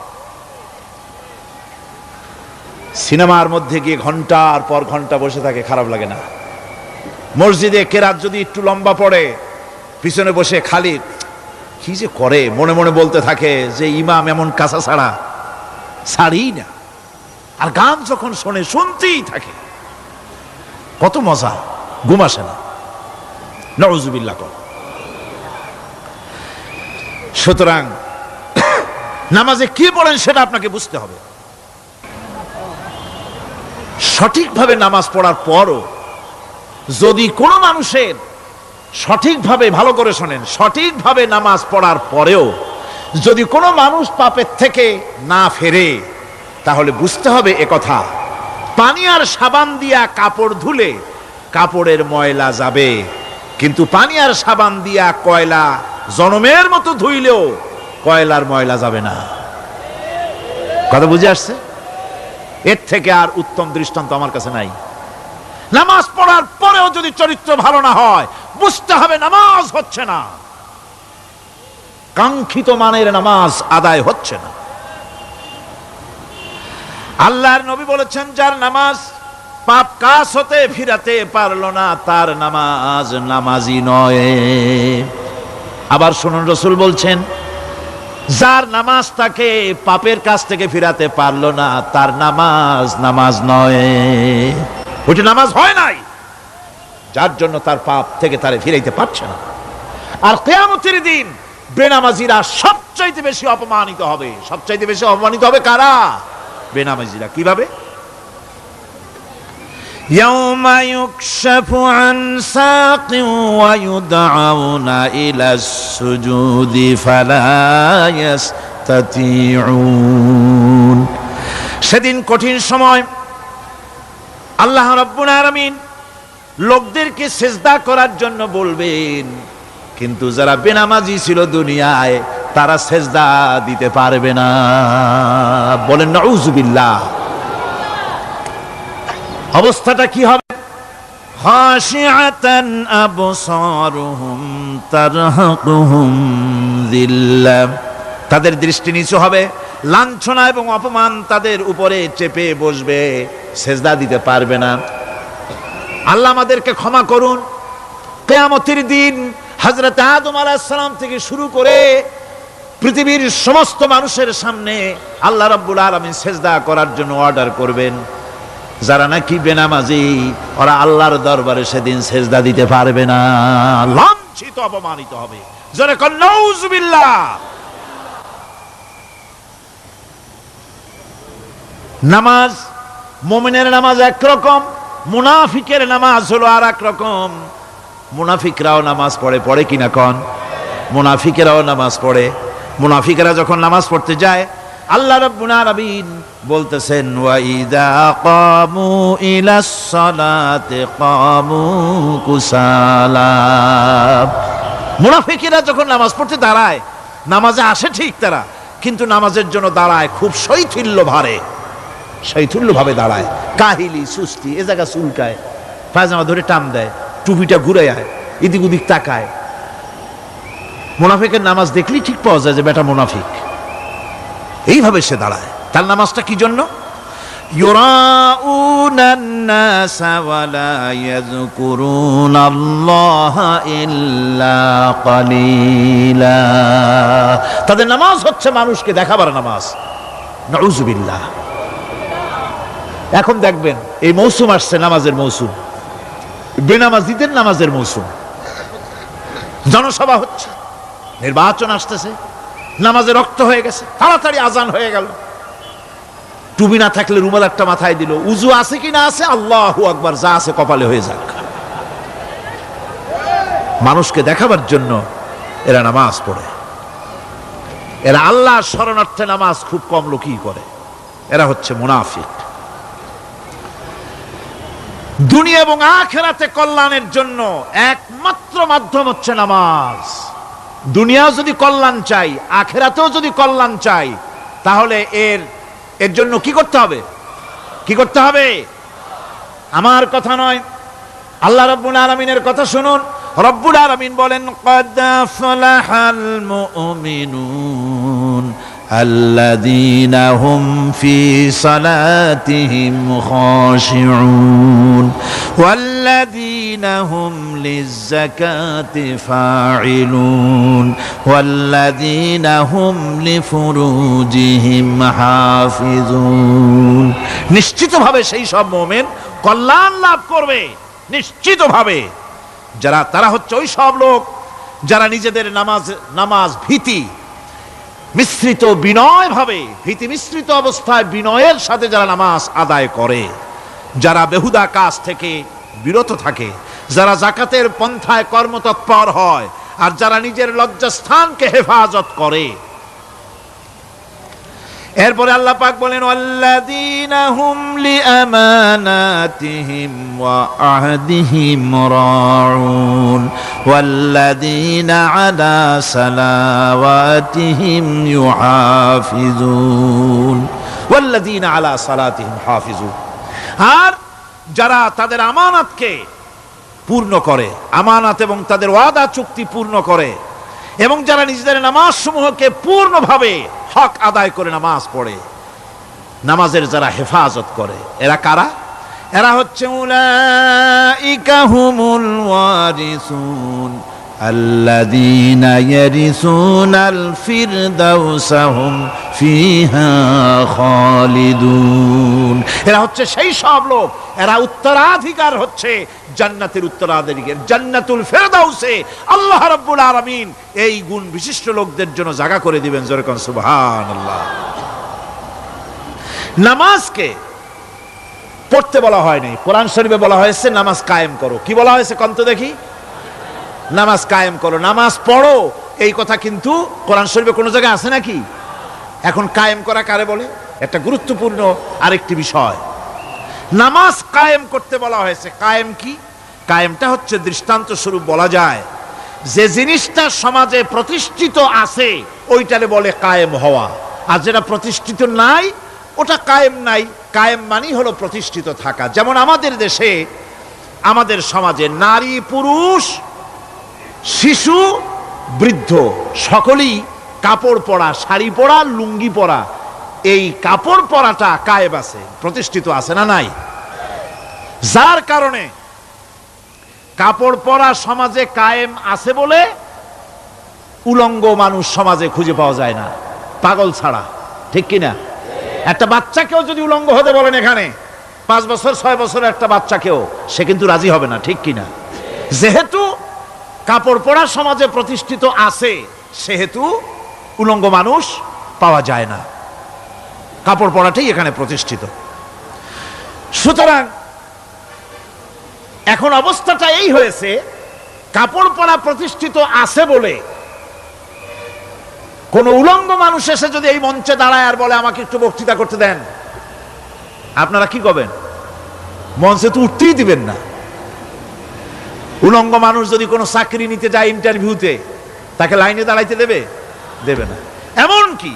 S1: সিনেমার মধ্যে গিয়ে ঘন্টার পর ঘন্টা বসে থাকে, খারাপ লাগে না? মসজিদে কেরাত যদি একটু লম্বা পড়ে, পিছনে বসে খালি কি যে করে মনে মনে বলতে থাকে যে ইমাম এমন কাঁচা ছাড়া ছাড়ি না। আর গান যখন শোনে, শুনতেই থাকে, কত মজা, ঘুম আসে না। নাউযুবিল্লাহ। সুতরাং নামাজে কি পড়েন সেটা আপনাকে বুঝতে হবে। সঠিকভাবে নামাজ পড়ার পরও যদি কোনো মানুষের সঠিকভাবে, ভালো করে শোনেন, সঠিকভাবে নামাজ পড়ার পরেও যদি কোনো মানুষ পাপের থেকে না ফেরে, তাহলে বুঝতে হবে একথা, পানি আর সাবান দিয়া কাপড় ধুলে কাপড়ের ময়লা যাবে, কিন্তু পানি আর সাবান দিয়া কয়লা জনমের মতো ধুইলেও কয়লার ময়লা যাবে না। কথা বুঝে আসছে? এর থেকে আর উত্তম দৃষ্টান্ত আমার কাছে নাই। নামাজ পড়ার পরেও যদি চরিত্র ভালো না হয়, বুঝতে হবে নামাজ হচ্ছে না, কাঙ্ক্ষিত মানের নামাজ আদায় হচ্ছে না। আল্লাহর নবী বলেছেন, যার নামাজ পাপ কাজ হতে ফিরাতে পারলো না, তার নামাজ নামাজি নয়। আবার শুনুন, রাসূল বলছেন, যার নামাজ তাকে পাপের কাজ থেকে ফিরাতে পারলো না, তার নামাজ নামাজ নয়। ওইটা নামাজ হয় নাই, যার জন্য তার পাপ থেকে তারে ফিরাইতে পারছে না। আর কিয়ামতের দিন বেনামাজিরা সবচাইতে বেশি অপমানিত হবে। সবচাইতে বেশি অপমানিত হবে কারা? বেনামাজিরা। কিভাবে? ইয়াউমা ইউকশাফু আন সাকিন ওয়া ইউদআউনা ইলাস সুজুদি ফালা ইস্তাতিউন। সেদিন কঠিন সময়, আল্লাহ রাব্বুল আলামিন লোকদেরকে সেজদা করার জন্য বলবেন, কিন্তু যারা বেনামাজি ছিল দুনিয়ায়, তারা সেজদা দিতে পারবে না। বলেন নাউযুবিল্লাহ। অবস্থাটা কি হবে? খাশিআতান আবসারুহুম তারহাকুহুম যিল্লাহ তাদের দৃষ্টি নিচু হবে, লাঞ্ছনা এবং অপমান তাদের উপরে চেপে বসবে, সেজদা দিতে পারবে না। আল্লাহ আমাদেরকে ক্ষমা করুন। কিয়ামতের দিন হযরত আদম আলাইহিস সালাম থেকে শুরু করে পৃথিবীর সমস্ত মানুষের সামনে আল্লাহ রাব্বুল আলামিন সেজদা করার জন্য অর্ডার করবেন। যারা নাকি বেনামাজি, ওরা আল্লাহর দরবারে সেদিন সেজদা দিতে পারবে না, লাঞ্ছিত অপমানিত হবে। জোরে কোন নাউজুবিল্লাহ। নামাজ, মুমিনের নামাজ একরকম, মুনাফিকের নামাজ হলো আর এক রকম। মুনাফিকরাও নামাজ পড়ে, পড়ে কিনা কন? মুনাফিকেরাও নামাজ পড়ে। মুনাফিকেরা যখন নামাজ পড়তে যায়, আল্লাহ রাব্বুল আলামিন বলতেছেন, ওয়া ইযা কামু ইলাস সালাতি কামু কুসালা। মুনাফিকেরা যখন নামাজ পড়তে দাঁড়ায়, নামাজে আসে ঠিক তারা, কিন্তু নামাজের জন্য দাঁড়ায় খুব শৈথিল্য ভারে, শৈথিল্য ভাবে দাঁড়ায়, কাহিলি সুস্তি, এ জায়গা চুলকায়, পায়জামা ধরে টান দেয়, টুপিটা ঘুরে আয়, এদিক ওদিক তাকায়। মুনাফিকের নামাজ দেখলেই ঠিক পাওয়া যায় যে বেটা মুনাফিক। এইভাবে সে দাঁড়ায়। তার নামাজটা কি জন্য? ইউরাউনান নাসা ওয়া লা ইয়াযকুরুনাল্লাহা ইল্লা কালিলা। তাদের নামাজ হচ্ছে মানুষকে দেখাবার নামাজ। নাউযুবিল্লাহ। এখন দেখবেন এই মৌসুম আসছে, নামাজের মৌসুম, বেনামাজিদের নামাজের মৌসুম। জনসভা হচ্ছে, নির্বাচন আসতেছে, নামাজে রক্ত হয়ে গেছে, তাড়াতাড়ি আজান হয়ে গেল। টুপি না থাকলে রুমাল একটা মাথায় দিল, উজু আছে কি না আছে, আল্লাহু আকবার, যা আছে কপালে হয়ে যাক। মানুষকে দেখাবার জন্য এরা নামাজ পড়ে। এরা আল্লাহর শরণার্থে নামাজ খুব কম লোকই করে। এরা হচ্ছে মুনাফিক। দুনিয়া এবং আখিরাতে কল্যাণের জন্য একমাত্র মাধ্যম হচ্ছে নামাজ। দুনিয়াও যদি কল্যাণ চাই, আখিরাতেও যদি কল্যাণ চাই, তাহলে এর জন্য কি করতে হবে? কি করতে হবে? আমার কথা নয়, আল্লাহ রাব্বুল আলামিনের কথা শুনুন। রব্বুল আলামিন বলেন, ক্বাদ আফলাহাল মুমিনুন আল্লাযীনা হুম ফি সালাতিহিম খাশিউন ওয়াল্লাযীনা হুম লিয-যাকাতি ফাঈলুন ওয়াল্লাযীনা হুম লিফুরুজিহিম হাফিজুন। নিশ্চিতভাবে সেই সব মুমিন কল্যাণ লাভ করবে, নিশ্চিতভাবে। তারা হচ্ছে ওই সব লোক যারা নিজেদের নামাজ ভীতি মিশ্রিত, বিনয় ভাবে, ভীতি মিশ্রিত অবস্থায় বিনয়ের সাথে যারা নামাজ আদায় করে, যারা বেহুদা কাজ থেকে বিরত থাকে, যারা যাকাতের পন্থায় কর্মতৎপর হয়, আর যারা নিজের লজ্জাস্থানকে হেফাজত করে। এরপরে আল্লাহ পাক বলেন, ওয়াল্লাযীনা হুম লিআমানাতিহিম ওয়া আহদিহিম রাউন ওয়াল্লাযীনা আলা সালাওয়াতিহিম ইউহাফিজুন ওয়াল্লাযীনা আলা সালাতিহিম হাফিজুন। আর যারা তাদের আমানতকে পূর্ণ করে, আমানত এবং তাদের ওয়াদা চুক্তি পূর্ণ করে, এবং যারা নিজেদের নামাজ সমূহকে পূর্ণভাবে হক আদায় করে নামাজ পড়ে, নামাজের যারা হেফাজত করে, এরা কারা? এরা হচ্ছে উলাইকা হুমুল ওয়ারিসুন আল্লাযীনা ইয়ারিসুনাল ফিরদাউসা হুম ফিহা খালিদুন। এরা হচ্ছে সেই সব লোক, এরা উত্তরাধিকার হচ্ছে জান্নাতের উত্তরাধিকার, জান্নাতুল ফিরদাউসে আল্লাহ রাব্বুল আলামিন এই গুণ বিশিষ্ট লোকদের জন্য জায়গা করে দিবেন। জোরে কোন সুবহানাল্লাহ। নামাজকে পড়তে বলা হয়নি, কোরআন শরীফে বলা হয়েছে নামাজ কায়েম করো। কি বলা হয়েছে কোন তো দেখি? নামাজ কায়েম করো, নামাজ পড়ো। এই কথা কিন্তু কোরআন শরীফে কোনো জায়গায় আছে নাকি? এখন কায়েম করা কারে বলে? একটা গুরুত্বপূর্ণ আরেকটি বিষয়। নামাজ কায়েম করতে বলা হয়েছে। কায়েম কি? কায়েমটা হচ্ছে দৃষ্টান্ত স্বরূপ বলা যায় যে জিনিসটা সমাজে প্রতিষ্ঠিত আছে ওইটারে বলে কায়েম হওয়া, আর যেটা প্রতিষ্ঠিত নাই ওটা কায়েম নাই। কায়েম মানেই হলো প্রতিষ্ঠিত থাকা। যেমন আমাদের দেশে, আমাদের সমাজে নারী পুরুষ শিশু বৃদ্ধ সকলেই কাপড় পরা, শাড়ি পরা, লুঙ্গি পরা, এই কাপড় পরাটা কায়েম আছে, প্রতিষ্ঠিত আছে না নাই? যার কারণে কাপড় পরা সমাজে কায়েম আছে বলে উলঙ্গ মানুষ সমাজে খুঁজে পাওয়া যায় না, পাগল ছাড়া। ঠিক কিনা? একটা বাচ্চাকেও যদি উলঙ্গ হতে বলেন এখানে, 5 বছর 6 বছরের একটা বাচ্চাকেও, সে কিন্তু রাজি হবে না। ঠিক কিনা? যেহেতু কাপড় পরা সমাজে প্রতিষ্ঠিত আছে, সেহেতু উলঙ্গ মানুষ পাওয়া যায় না, কাপড় পরাটাই এখানে প্রতিষ্ঠিত। সুতরাং এখন অবস্থাটা এই হয়েছে, কাপড় পরা প্রতিষ্ঠিত আছে বলে কোন উলঙ্গ মানুষ এসে যদি এই মঞ্চে দাঁড়ায় আর বলে আমাকে একটু বক্তৃতা করতে দেন, আপনারা কি করবেন? মঞ্চে তো উঠতেই দিবেন না। উলঙ্গ মানুষ যদি কোনো চাকরি নিতে যায় ইন্টারভিউতে, তাকে লাইনে দাঁড়াইতে দেবে? দেবে না। এমনকি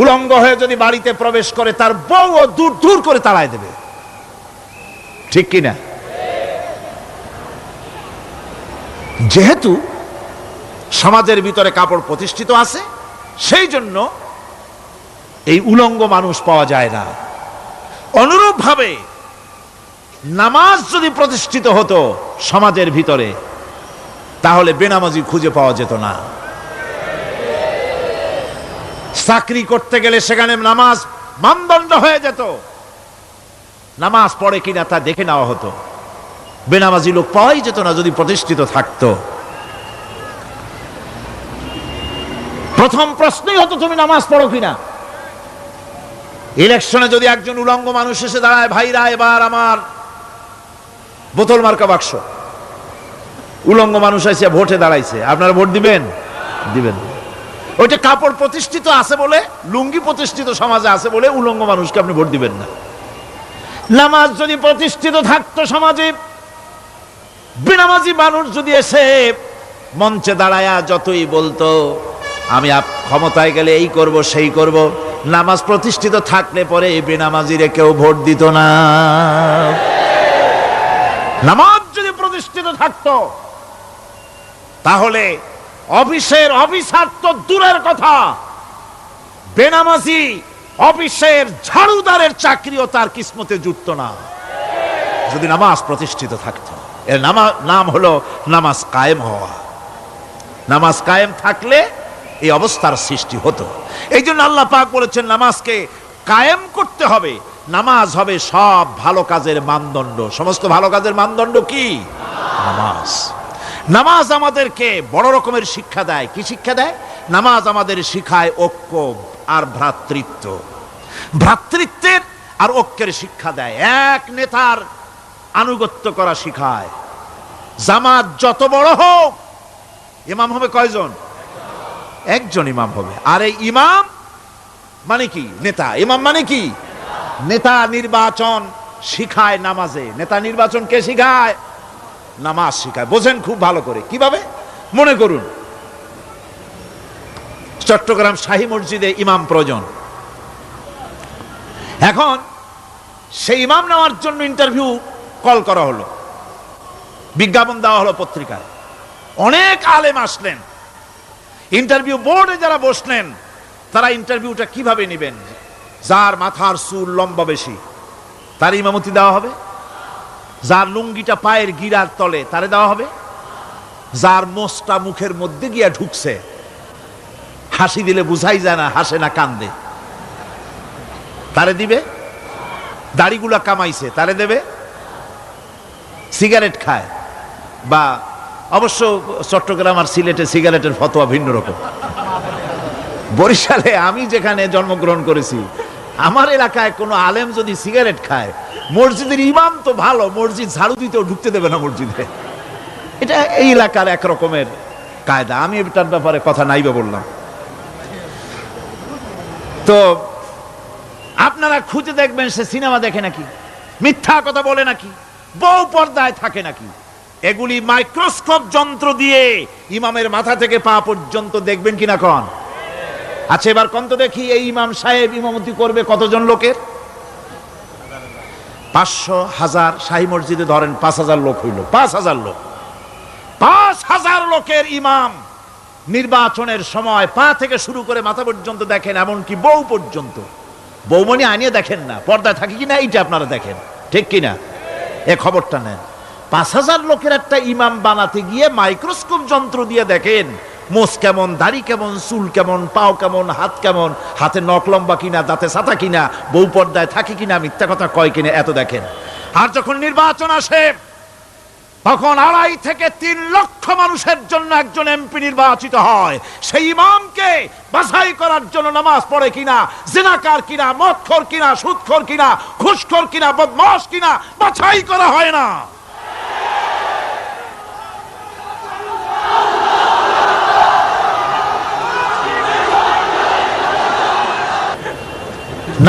S1: উলঙ্গ হয়ে যদি বাড়িতে প্রবেশ করে, তার বউও দূর দূর করে তাড়ায় দেবে। ঠিক কিনা? যেহেতু সমাজের ভিতরে কাপড় প্রতিষ্ঠিত আছে, সেই জন্য এই উলঙ্গ মানুষ পাওয়া যায় না। অনুরূপভাবে নামাজ যদি প্রতিষ্ঠিত হতো সমাজের ভিতরে, তাহলে বেনামাজি খুঁজে পাওয়া যেত না। চাকরি করতে গেলে সেখানে নামাজ মানদণ্ড হয়ে যেত, নামাজ পড়ে কিনা তা দেখে নেওয়া হতো। বেনামাজি লোক পাওয়াই যেত না যদি প্রতিষ্ঠিত থাকতো। প্রথম প্রশ্নই হতো তুমি নামাজ পড়ো কিনা। ইলেকশনে যদি একজন উলঙ্গ মানুষ এসে দাঁড়ায়, ভাইরা এবার আমার বোতল মার্কা বাক্স, উলঙ্গ মানুষ এসে ভোটে দাঁড়াইছে, আপনারা ভোট দিবেন? দিবেন। ওইটা কাপড় প্রতিষ্ঠিত আছে বলে, লুঙ্গি প্রতিষ্ঠিত সমাজে আছে বলে উলঙ্গ মানুষকে আপনি ভোট দিবেন না। নামাজ যদি প্রতিষ্ঠিত থাকতো সমাজে, বেনামাজি মানুষ যদি এসে মঞ্চে দাঁড়ায়া যতই বলতো আমি ক্ষমতায় গেলে এই করব সেই করব, নামাজ প্রতিষ্ঠিত থাকলে পরে এই বেনামাজিরে কেউ ভোট দিত না। নামাজ যদি প্রতিষ্ঠিত থাকতো, তাহলে অফিসের অফিসার তো দূরের কথা, বেনামাজি অফিসের ঝাড়ুদারের চাকরিও তার কিসমতে জুটত না, যদি নামাজ প্রতিষ্ঠিত থাকতো। এর নাম হলো নামাজ কায়েম হওয়া। নামাজ কায়েম থাকলে এই অবস্থার সৃষ্টি হতো। এই জন্য আল্লাহ পাক বলেছেন নামাজকে কায়েম করতে হবে। নামাজ হবে সব ভালো কাজের মানদণ্ড। সমস্ত ভালো কাজের মানদণ্ড কি? নামাজ। নামাজ আমাদেরকে বড় রকমের শিক্ষা দেয়। কি শিক্ষা দেয়? নামাজ আমাদের শিখায় ঐক্য আর ভ্রাতৃত্ব। ভ্রাতৃত্বের আর ঐক্যের শিক্ষা দেয়। এক নেতার আনুগত্য করা শিখায়। জামাত যত বড় হোক, ইমাম হবে কয়জন? একজন ইমাম হবে। আর এই ইমাম মানে কি? নেতা। ইমাম মানে কি? নেতা নির্বাচন শিখায় নামাজে। নেতা নির্বাচন কে শিখায়? নামাজ শিখায়। বোঝেন খুব ভালো করে। কিভাবে? মনে করুন চট্টগ্রাম শাহী মসজিদে ইমাম প্রয়োজন। এখন সেই ইমাম নেওয়ার জন্য ইন্টারভিউ কল করা হলো, বিজ্ঞাপন দেওয়া হলো পত্রিকায়। অনেক আলেম আসলেন। ইন্টারভিউ বোর্ডে যারা বসলেন, তারা ইন্টারভিউটা কিভাবে নেবেন? যার মাথার চুল লম্বা বেশি তার ইমামতি দেওয়া হবে, যার লুঙ্গিটা পায়ের গিরার তলে তারে দেওয়া হবে, যার মোষটা মুখের মধ্যে গিয়া ঢুকছে, হাসি দিলে বুঝাই যায় না হাসে না কান্দে, তারে দিবে। দাড়িগুলা কামাইছে তারে দেবে। সিগারেট খায়, বা অবশ্য চট্টগ্রাম আর সিলেটে সিগারেটের ফতোয়া ভিন্ন রকম। বরিশালে আমি যেখানে জন্মগ্রহণ করেছি, আমার এলাকায় কোনো আলেম যদি সিগারেট খায়, মসজিদের ইমাম তো ভালো, মসজিদ ঝাড়ু দিতেও ঢুকতে দেবে না মসজিদে। এটা এই এলাকার এক রকমের কায়দা। আমি এটার ব্যাপারে কথা নাইবা বললাম। তো আপনারা খুঁজে দেখবেন সে সিনেমা দেখে নাকি, মিথ্যা কথা বলে নাকি, বউ পর্দায় থাকে নাকি। এগুলি মাইক্রোস্কোপ যন্ত্র দিয়ে ইমামের মাথা থেকে পা পর্যন্ত দেখবেন কিনা কন? আচ্ছা এবার কোন তো দেখি, এই ইমাম সাহেব ইমামতি করবে কতজন লোকের? 500, 1000। শাহী মসজিদে ধরেন 5000 লোক হইল। 5000 লোক, 5000 লোকের ইমাম নির্বাচনের সময় পা থেকে শুরু করে মাথা পর্যন্ত দেখেন, এমনকি বউ পর্যন্ত। বৌমনি আনিয়ে দেখেন না, পর্দায় থাকে কিনা এইটা আপনারা দেখেন, ঠিক কিনা? এ খবরটা নেন। 5,000 লোকের একটা ইমাম বানাতে গিয়ে মাইক্রোস্কোপ যন্ত্র দিয়ে দেখেন মোষ কেমন, দাড়ি কেমন, চুল কেমন, পাও কেমন, হাত কেমন, হাতে নখ লম্বা কিনা, দাঁতে ছাতা কিনা, বউ পর্দায় থাকে কিনা, মিথ্যা কথা কয় কিনা, এত দেখেন। আর যখন নির্বাচন আসে তখন 2.5 থেকে 3 লক্ষ মানুষের জন্য একজন এমপি নির্বাচিত হয়। সেই ইমামকে বাছাই করার জন্য নামাজ পড়ে কিনা, জিনাকার কিনা, মদখোর কিনা, সুদখোর কিনা, ঘুষখোর কিনা, বদমাশ কিনা বাছাই করা হয় না।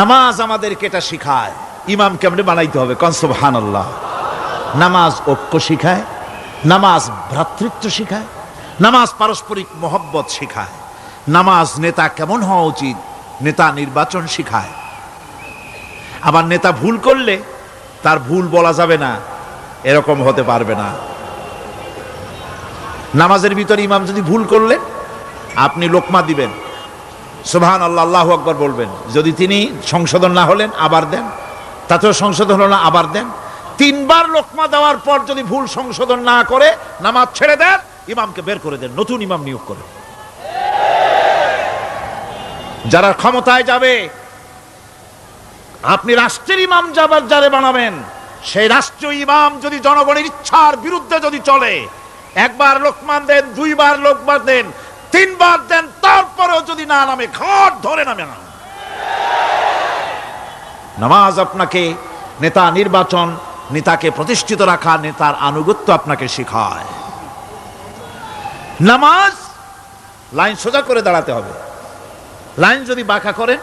S1: নামাজ আমাদেরকে এটা শিখায় ইমাম কেমনে বানাইতে হবে। কোন সুবহানাল্লাহ। নামাজ ঐক্য শিখায়, নামাজ ভ্রাতৃত্ব শিখায়, নামাজ পারস্পরিক মহব্বত শিখায়, নামাজ নেতা কেমন হওয়া উচিত, নেতা নির্বাচন শিখায়। আবার নেতা ভুল করলে তার ভুল বলা যাবে না, এরকম হতে পারবে না। নামাজের ভিতরে ইমাম যদি ভুল করলেন, আপনি লোকমা দিবেন, সুবহানাল্লাহ, আল্লাহু আকবার বলবেন। যদি তিনি সংশোধন না হলেন আবার দেন, তাতেও সংশোধন হলো না আবার দেন। 3 বার লোকমা দেওয়ার পর যদি ভুল সংশোধন না করে নামাজ ছেড়ে দেন, ইমামকে বের করে দেন, নতুন ইমাম নিয়োগ করেন। যারা ক্ষমতায় যাবে, আপনি রাষ্ট্রের ইমাম যারে বানাবেন, সেই রাষ্ট্রীয় ইমাম যদি জনগণের ইচ্ছার বিরুদ্ধে যদি চলে, 1 বার লোকমান দেন, 2 বার লোকমা দেন, 3 বার দেন, তারপরেও যদি না নামে, ঘাট ধরে নামে না। নামাজ আপনাকে নেতা নির্বাচন, নেতাকে প্রতিষ্ঠিত রাখা, নেতার আনুগত্য আপনাকে শেখায়। নামাজ লাইন সোজা করে দাঁড়াতে হবে। লাইন যদি বাঁকা করেন,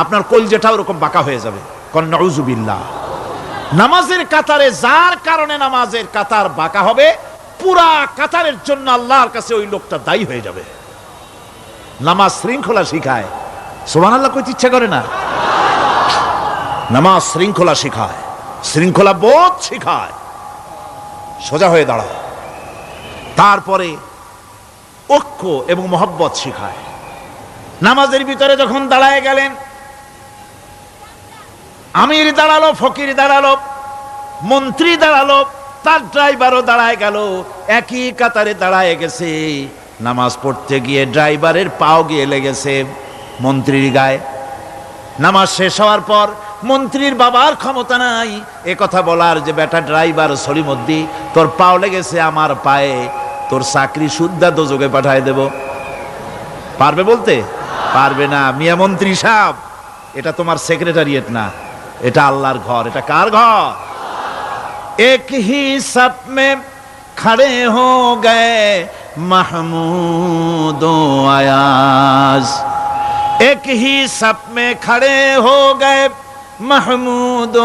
S1: আপনার কলজেটা ওরকম বাঁকা হয়ে যাবে। কোন নাউযুবিল্লাহ। নামাজের কাতারে যার কারণে নামাজের কাতার বাঁকা হবে, পুরা কাতারের জন্য আল্লাহর কাছে ওই লোকটা দায়ী হয়ে যাবে। নামাজ শৃঙ্খলা শিখায়। সুবহানাল্লাহ কইতে ইচ্ছা করে না? নামাজ শৃঙ্খলা শিখায়, শৃঙ্খলা বোধ শিখায়, সোজা হয়ে দাঁড়ায়। তারপরে ঐক্য এবং মহব্বত শিখায়। নামাজের ভিতরে যখন দাঁড়ায় গেলেন, আমির দাঁড়ালো, ফকির দাঁড়ালো, মন্ত্রী দাঁড়ালো, তার ড্রাইভারও দাঁড়ায় গেল, একই কাতারে দাঁড়ায় গেছে। নামাজ পড়তে গিয়ে ড্রাইভারের পাও গিয়ে লেগেছে মন্ত্রীর গায়ে। নামাজ শেষ হওয়ার পর মন্ত্রীর বাবার ক্ষমতা নাই এ কথা বলার যে বেটা ড্রাইভার সলিমুদ্দি, তোর পাও লেগেছে আমার পায়ে, তোর চাকরি শুদ্ধা দোজকে পাঠায় দেব। পারবে বলতে? পারবে না। মিয়া মন্ত্রী সাহেব, এটা তোমার সেক্রেটারিয়েট না, এটা আল্লাহর ঘর। এটা কার ঘর? এক হি সব মে খড়ে হো গয়ে মাহমুদ ও আয়াজ, এক হি সব মে খড়ে হো গয়ে महमूद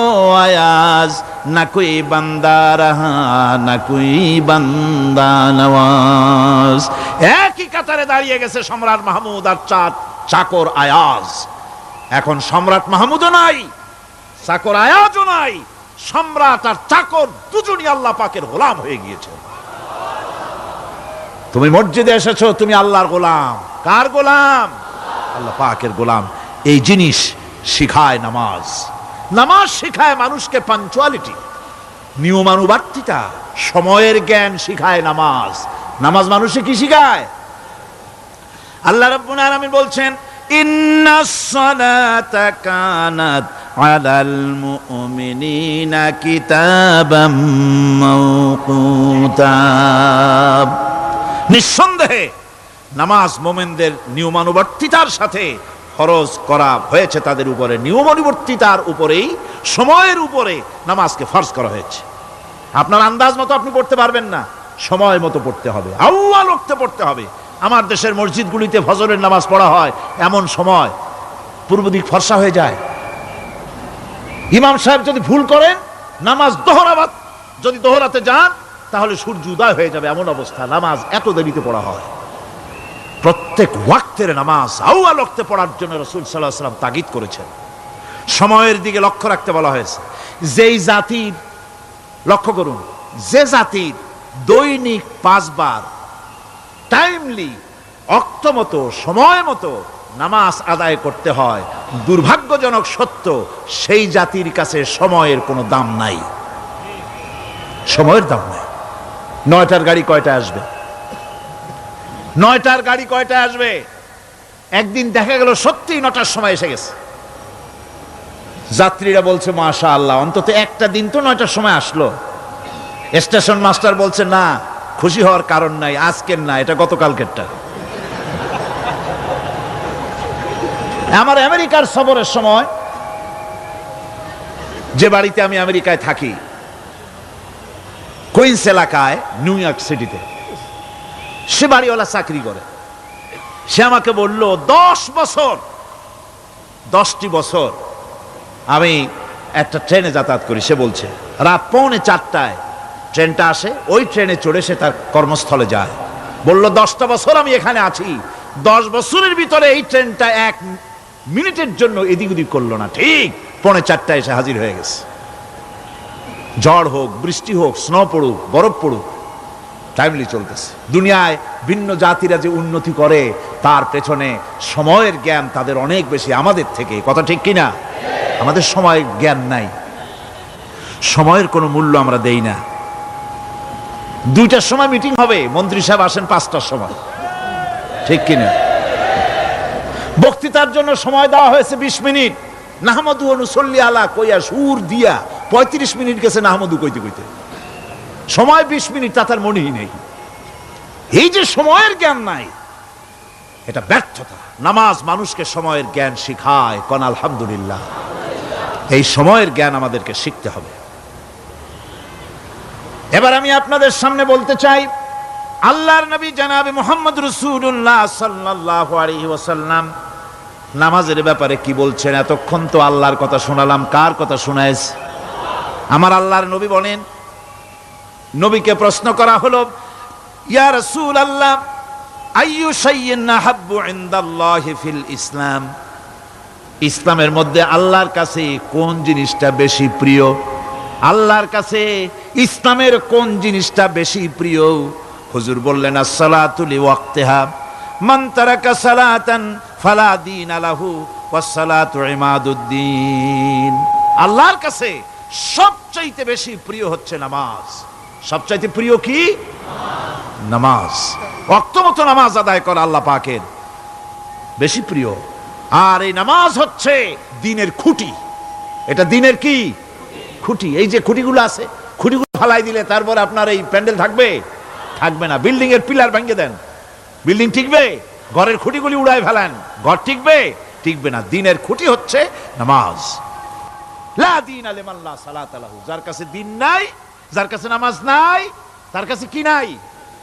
S1: आयाज, न कोई बंदा रहा न कोई बंदा नवाज। একই কাতারে দাঁড়িয়ে গেছে সম্রাট মাহমুদ আর চাকর আয়াজ। এখন সম্রাট মাহমুদও নাই, চাকর আয়াজও নাই, সম্রাট আর চাকর দুজনই আল্লাহ পাকের গোলাম হয়ে গিয়েছে। তুমি মসজিদে এসেছো, তুমি আল্লাহর গোলাম। কার গোলাম? আল্লাহ পাকের গোলাম। এই জিনিস শিখায় নামাজ। নামাজ শিখায় মানুষকে পাঞ্চুয়ালিটি, নিয়মানুবর্তিতা, সময়ের জ্ঞান শিখায় নামাজ। নামাজ মানুষে কি শিখায়? আল্লাহ রাব্বুল আলামিন বলছেন, ইন্নাস সালাতা কানাত আলাল মুমিনিনা কিতাবাম মাওকুতা। নিঃসন্দেহে নামাজ মুমিনদের নিয়মানুবর্তিতার সাথে ফরজ করা হয়েছে, তাদের উপরে নিয়মানুবর্তিতার উপরেই, সময়ের উপরে নামাজকে ফরজ করা হয়েছে। আপনার আন্দাজ মতো আপনি পড়তে পারবেন না, সময় মতো পড়তে হবে, আউয়াল ওয়াক্তে পড়তে হবে। আমার দেশের মসজিদগুলিতে ফজরের নামাজ পড়া হয় এমন সময় পূর্ব দিক ফর্সা হয়ে যায়। ইমাম সাহেব যদি ভুল করেন, নামাজ যদি দোহরাতে যান, তাহলে সূর্য উদয় হয়ে যাবে, এমন অবস্থা। নামাজ এত দেরিতে পড়া হয়। প্রত্যেক ওয়াক্তের নামাজ আউয়াল ওয়াক্তে পড়ার জন্য রাসূল সাল্লাল্লাহু আলাইহি ওয়াসাল্লাম তাগিদ করেছেন। সময়ের দিকে লক্ষ্য রাখতে বলা হয়েছে। যেই জাতির, লক্ষ্য করুন, যে জাতির দৈনিক 5 বার টাইমলি অক্ত মতো সময় মতো নামাজ আদায় করতে হয়। দুর্ভাগ্যজনক সত্য, সেই জাতির কাছে সময়ের কোনো দাম নাই। সময়ের দাম নাই। 9টার গাড়ি কয়টায় আসবে? 9টার গাড়ি কয়টায় আসবে? একদিন দেখা গেল সত্যি 9টার সময় এসে গেছে। যাত্রীরা বলছে মাশাআল্লাহ, অন্তত একটা দিন তো 9টার সময় আসলো। স্টেশন মাস্টার বলছে না, খুশি হওয়ার কারণ নাই, আজকের না, এটা গতকালকেরটা। আমার আমেরিকার সফরের সময়, যে বাড়িতে আমি আমেরিকায় থাকি, কুইন্স এলাকায়, নিউ ইয়র্ক সিটিতে, সে বাড়িওয়ালা চাকরি করে। সে আমাকে বলল 10টি বছর আমি একটা ট্রেনে যাতায়াত করি। সে বলছে রাত 3:45 ট্রেনটা আসে, ওই ট্রেনে চড়ে সে তার কর্মস্থলে যায়। বলল 10টা বছর আমি এখানে আছি, 10 বছরের ভিতরে এই ট্রেনটা 1 মিনিটের জন্য এদিক ওদিক করলো না, ঠিক 3:45 এসে হাজির হয়ে গেছে। ঝড় হোক, বৃষ্টি হোক, স্নো পড়ুক, বরফ পড়ুক, টাইমলি চলতেছে। দুনিয়ায় ভিন্ন জাতিরা যে উন্নতি করে, তার পেছনে সময়ের জ্ঞান তাদের অনেক বেশি আমাদের থেকে। কথা ঠিক কিনা? আমাদের সময়ের জ্ঞান নাই, সময়ের কোনো মূল্য আমরা দেই না। 2টার সময় মিটিং হবে, মন্ত্রী সাহেব আসেন 5টার সময়, ঠিক কিনা? বক্তৃতার জন্য সময় দেওয়া হয়েছে 20 মিনিট, নাহমাদু ওয়া নুসাল্লি আলা কইয়া সুর দিয়া 35 মিনিট গেছে নাহমাদু কইতে কইতে। সময় 20 মিনিট, তা তার মনেই নেই। এই যে সময়ের জ্ঞান নাই, এটা ব্যর্থতা। নামাজ মানুষকে সময়ের জ্ঞান শিখায়। কোন আলহামদুলিল্লাহ। এই সময়ের জ্ঞান আমাদেরকে শিখতে হবে। এবার আমি আপনাদের সামনে বলতে চাই, আল্লাহর নবী জনাবে মুহাম্মদ রাসূলুল্লাহ সাল্লাল্লাহু আলাইহি ওয়াসাল্লাম নামাজের ব্যাপারে কি বলছেন। এতক্ষণ তো আল্লাহর কথা শোনালাম, কার কথা শোনাইছে? আমার আল্লাহর নবী বলেন, নবীকে প্রশ্ন করা হলো, ইয়া রাসূলুল্লাহ আইয়ু শাইইন আহাব্বু ইনদাল্লাহি ফিল ইসলাম, ইসলামের মধ্যে আল্লাহর কাছে কোন জিনিসটা বেশি প্রিয়? আল্লাহর কাছে ইসলামের কোন জিনিসটা বেশি প্রিয়? হুজুর বললেন, as-সালাতু লিওয়াক্তিহা, মান তারাকা সালাতান ফালা দীন লাহু ওয়াস-সালাতু ইমাদুদ্দিন। আল্লাহর কাছে সবচাইতে বেশি প্রিয় হচ্ছে নামাজ। সবচাইতে প্রিয় কি? নামাজ। ওয়াক্ত মতো নামাজ আদায় করা আল্লাহ পাকের বেশি প্রিয়। আর এই নামাজ হচ্ছে দ্বীনের খুঁটি। এটা দ্বীনের কি? খুঁটি। এই যে খুঁটিগুলো আছে, খুঁটিগুলো ফালাই দিলে তারপর আপনার এই প্যান্ডেল থাকবে? থাকবে না। বিল্ডিং এর পিলার ভেঙে দেন, বিল্ডিং টিকবে? ঘরের খুঁটিগুলি উড়ায় ফেলেন, ঘর টিকবে? টিকবে না। দ্বীনের খুঁটি হচ্ছে নামাজ। লা দীনা লিমান লা সালাতা লাহু, যার কাছে দ্বীন নাই, যার কাছে নামাজ নাই, তার কাছে কি নাই?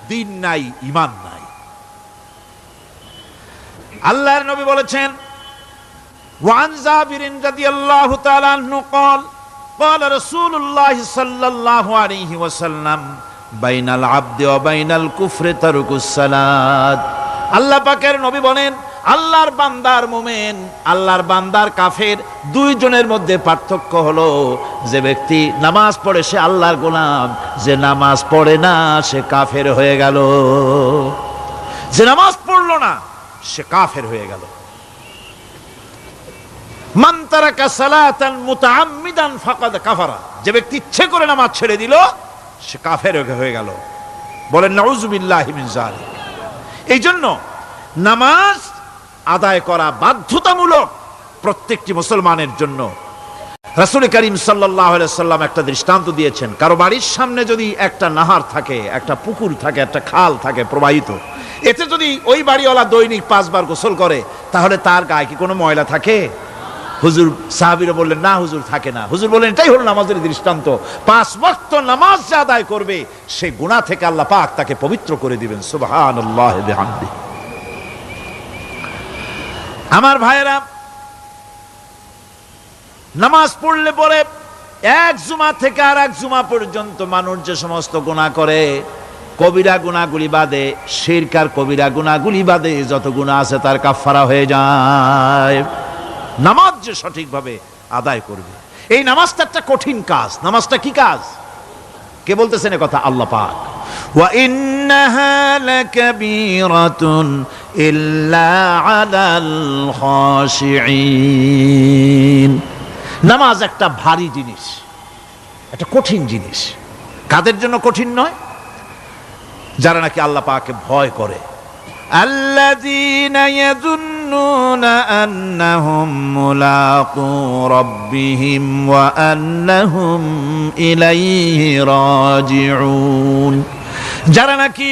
S1: দ্বীন নাই, ঈমান নাই। আল্লাহর নবী বলেছেন, ওয়ান জাবির রাদিয়াল্লাহু তাআলা আনহু قال قال رسول الله صلى الله عليه وسلم بين العبد وبين الكفر ترك الصلاة। আল্লাহ পাকের নবী বলেন, আল্লাহর বান্দার মুমিন, আল্লাহর বান্দার কাফের, দুইজনের মধ্যে পার্থক্য হলো, যে ব্যক্তি নামাজ পড়ে সে আল্লাহর গোলাম, যে নামাজ পড়ে না সে কাফের হয়ে গেল। যে নামাজ পড়লো না সে কাফের হয়ে গেল। মান তারাকা সালাতান মুতাআম্মিদান ফাকাদ কাফারা, যে ব্যক্তি ইচ্ছে করে নামাজ ছেড়ে দিল সে কাফের হয়ে গেল। বলেন নাউযুবিল্লাহি মিন যালিক। এই জন্য নামাজ আদায় করা বাধ্যতামূলক প্রত্যেকটি মুসলমানের জন্য। রাসূল করিম সাল্লাল্লাহু আলাইহি ওয়াসাল্লাম একটা দৃষ্টান্ত দিয়েছেন। কারো বাড়ির সামনে যদি একটা নাহার থাকে, একটা পুকুর থাকে, একটা খাল থাকে প্রবাহিত, এতে যদি ওই বাড়িওয়ালা দৈনিক 5 বার গোসল করে, তাহলে তার গায়ে কি কোনো ময়লা থাকে? হুজুর, সাহাবীরা বললেন না হুজুর, থাকে না। হুজুর বললেন, এটাই হলো নামাজের দৃষ্টান্ত। 5 ওয়াক্ত নামাজ যে আদায় করবে, সে গুনাহ থেকে আল্লাহ পাক তাকে পবিত্র করে দিবেন। সুবহানাল্লাহি বিহামদি। আমার ভাইয়েরা, নামাজ পড়লে পরে এক জুমা থেকে আর এক জুমা পর্যন্ত মানুষ যে সমস্ত গুনাহ করে, কবিরা গুনাহগুলি বাদে, শিরক আর কবিরা গুনাহগুলি বাদে যত গুনাহ আছে তার কাফারা হয়ে যায়। নামাজ যে সঠিকভাবে আদায় করবে, এই নামাজটা একটা কঠিন কাজ। নামাজটা কি কাজ? কে বলতেছেন এ কথা? আল্লাহ পাক।
S2: ওয়া ইন্নাহা লাকাবীরাতুন ইল্লা আলাল খাশিঈন।
S1: নামাজ একটা ভারী জিনিস, একটা কঠিন জিনিস। কাদের জন্য কঠিন নয়? যারা নাকি আল্লাহ পাককে ভয় করে।
S2: الذين يظنون أنهم ملاقو ربهم وأنهم إليه راجعون।
S1: যারা নাকি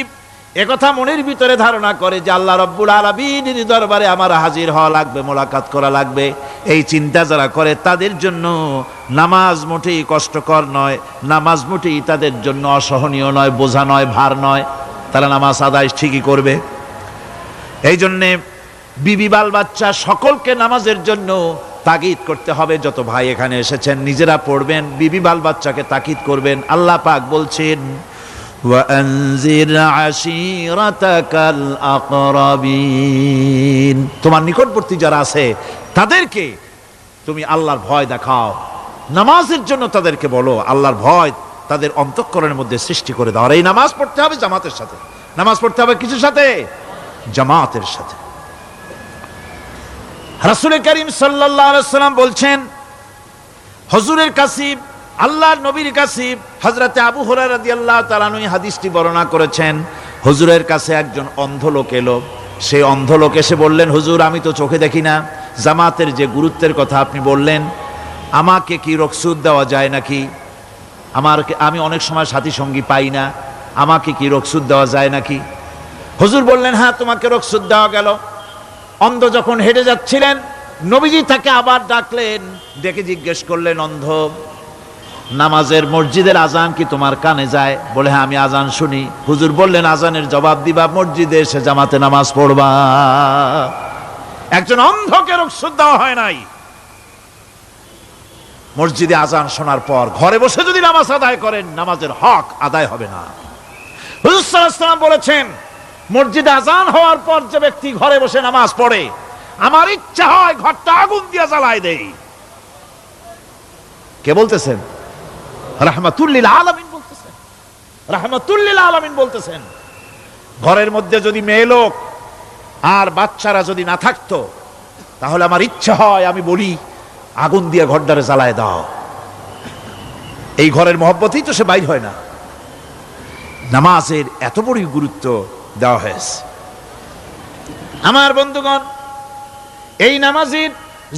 S1: একথা মনের ভিতরে ধারণা করে যে আল্লাহ রাব্বুল আলামিনের দরবারে আমার হাজির হওয়া লাগবে, মোলাকাত করা লাগবে, এই চিন্তা যারা করে তাদের জন্য নামাজ মোটেই কষ্টকর নয়, নামাজ মোটেই তাদের জন্য অসহনীয় নয়, বোঝা নয়, ভার নয়। তারা নামাজ আদায় ঠিকই করবে। এই জন্যে বিবি বাল বাচ্চা সকলকে নামাজের জন্য তাগিদ করতে হবে। যত ভাই এখানে এসেছেন নিজেরা পড়বেন, বিবি বাল বাচ্চাকে তাকিদ করবেন। আল্লাহ পাক বলছেন
S2: وأنذر عشيرتك الأقربين।
S1: তোমার নিকটবর্তী যারা আছে তাদেরকে তুমি আল্লাহর ভয় দেখাও, নামাজের জন্য তাদেরকে বলো, আল্লাহর ভয় তাদের অন্তঃকরণের মধ্যে সৃষ্টি করে দাও। আর এই নামাজ পড়তে হবে জামাতের সাথে। নামাজ পড়তে হবে কিসের সাথে? জামাতের সাথে। রাসূল করিম সাল্লাল্লাহু আলাইহি ওয়াসাল্লাম বলছেন, হুজুরের কাছে, আল্লাহর নবীর কাছে, হযরতে আবু হুরায়রা রাদিয়াল্লাহু তাআলা আনহু হাদিসটি বর্ণনা করেছেন। হুজুরের কাছে একজন অন্ধ লোক এলো। সেই অন্ধ লোক এসে বললেন, হুজুর আমি তো চোখে দেখি না, জামাতের যে গুরুত্বের কথা আপনি বললেন, আমাকে কি রুখসত দেওয়া যায় নাকি? আমি অনেক সময় সাথী সঙ্গী পাই না, আমাকে কি রুখসত দেওয়া যায় নাকি? হুজুর বললেন, হ্যাঁ তোমাকে রুখসত দেওয়া গেল। অন্ধ যখন হেঁটে যাচ্ছিলেন, নবীজি তাকে আবার ডাকলেন, ডেকে জিজ্ঞেস করলেন, অন্ধ নামাজের মসজিদের আজান কি তোমার কানে যায়? বলে, হ্যাঁ আমি আজান শুনি। হুজুর বললেন, আজানের জবাব দিবা, মসজিদে এসে জামাতে নামাজ পড়বা। একজন অন্ধকে রুখসত দেওয়া হয় নাই। মসজিদে আজান শোনার পর ঘরে বসে যদি নামাজ আদায় করেন, নামাজের হক আদায় হবে না। হুজুর সাল্লাল্লাহু আলাইহি ওয়াসাল্লাম বলেছেন, মসজিদে আজান হওয়ার পর যে ব্যক্তি ঘরে বসে নামাজ পড়ে, আমার ইচ্ছা হয় ঘরটা আগুন দিয়ে জ্বালায় দেই। কে বলতেছেন? রাহমাতুল লিল আলামিন বলতেছেন। রাহমাতুল লিল আলামিন বলতেছেন, ঘরের মধ্যে যদি মেয়ে লোক আর বাচ্চারা যদি না থাকতো, তাহলে আমার ইচ্ছা হয় আমি বলি আগুন দিয়ে ঘরটারে জ্বালায় দাও। এই ঘরের মহব্বতেই তো সে বাইর হয় না। নামাজের এত বড় গুরুত্ব দেওয়া হয়েছে। আমার বন্ধুগণ, এই নামাজের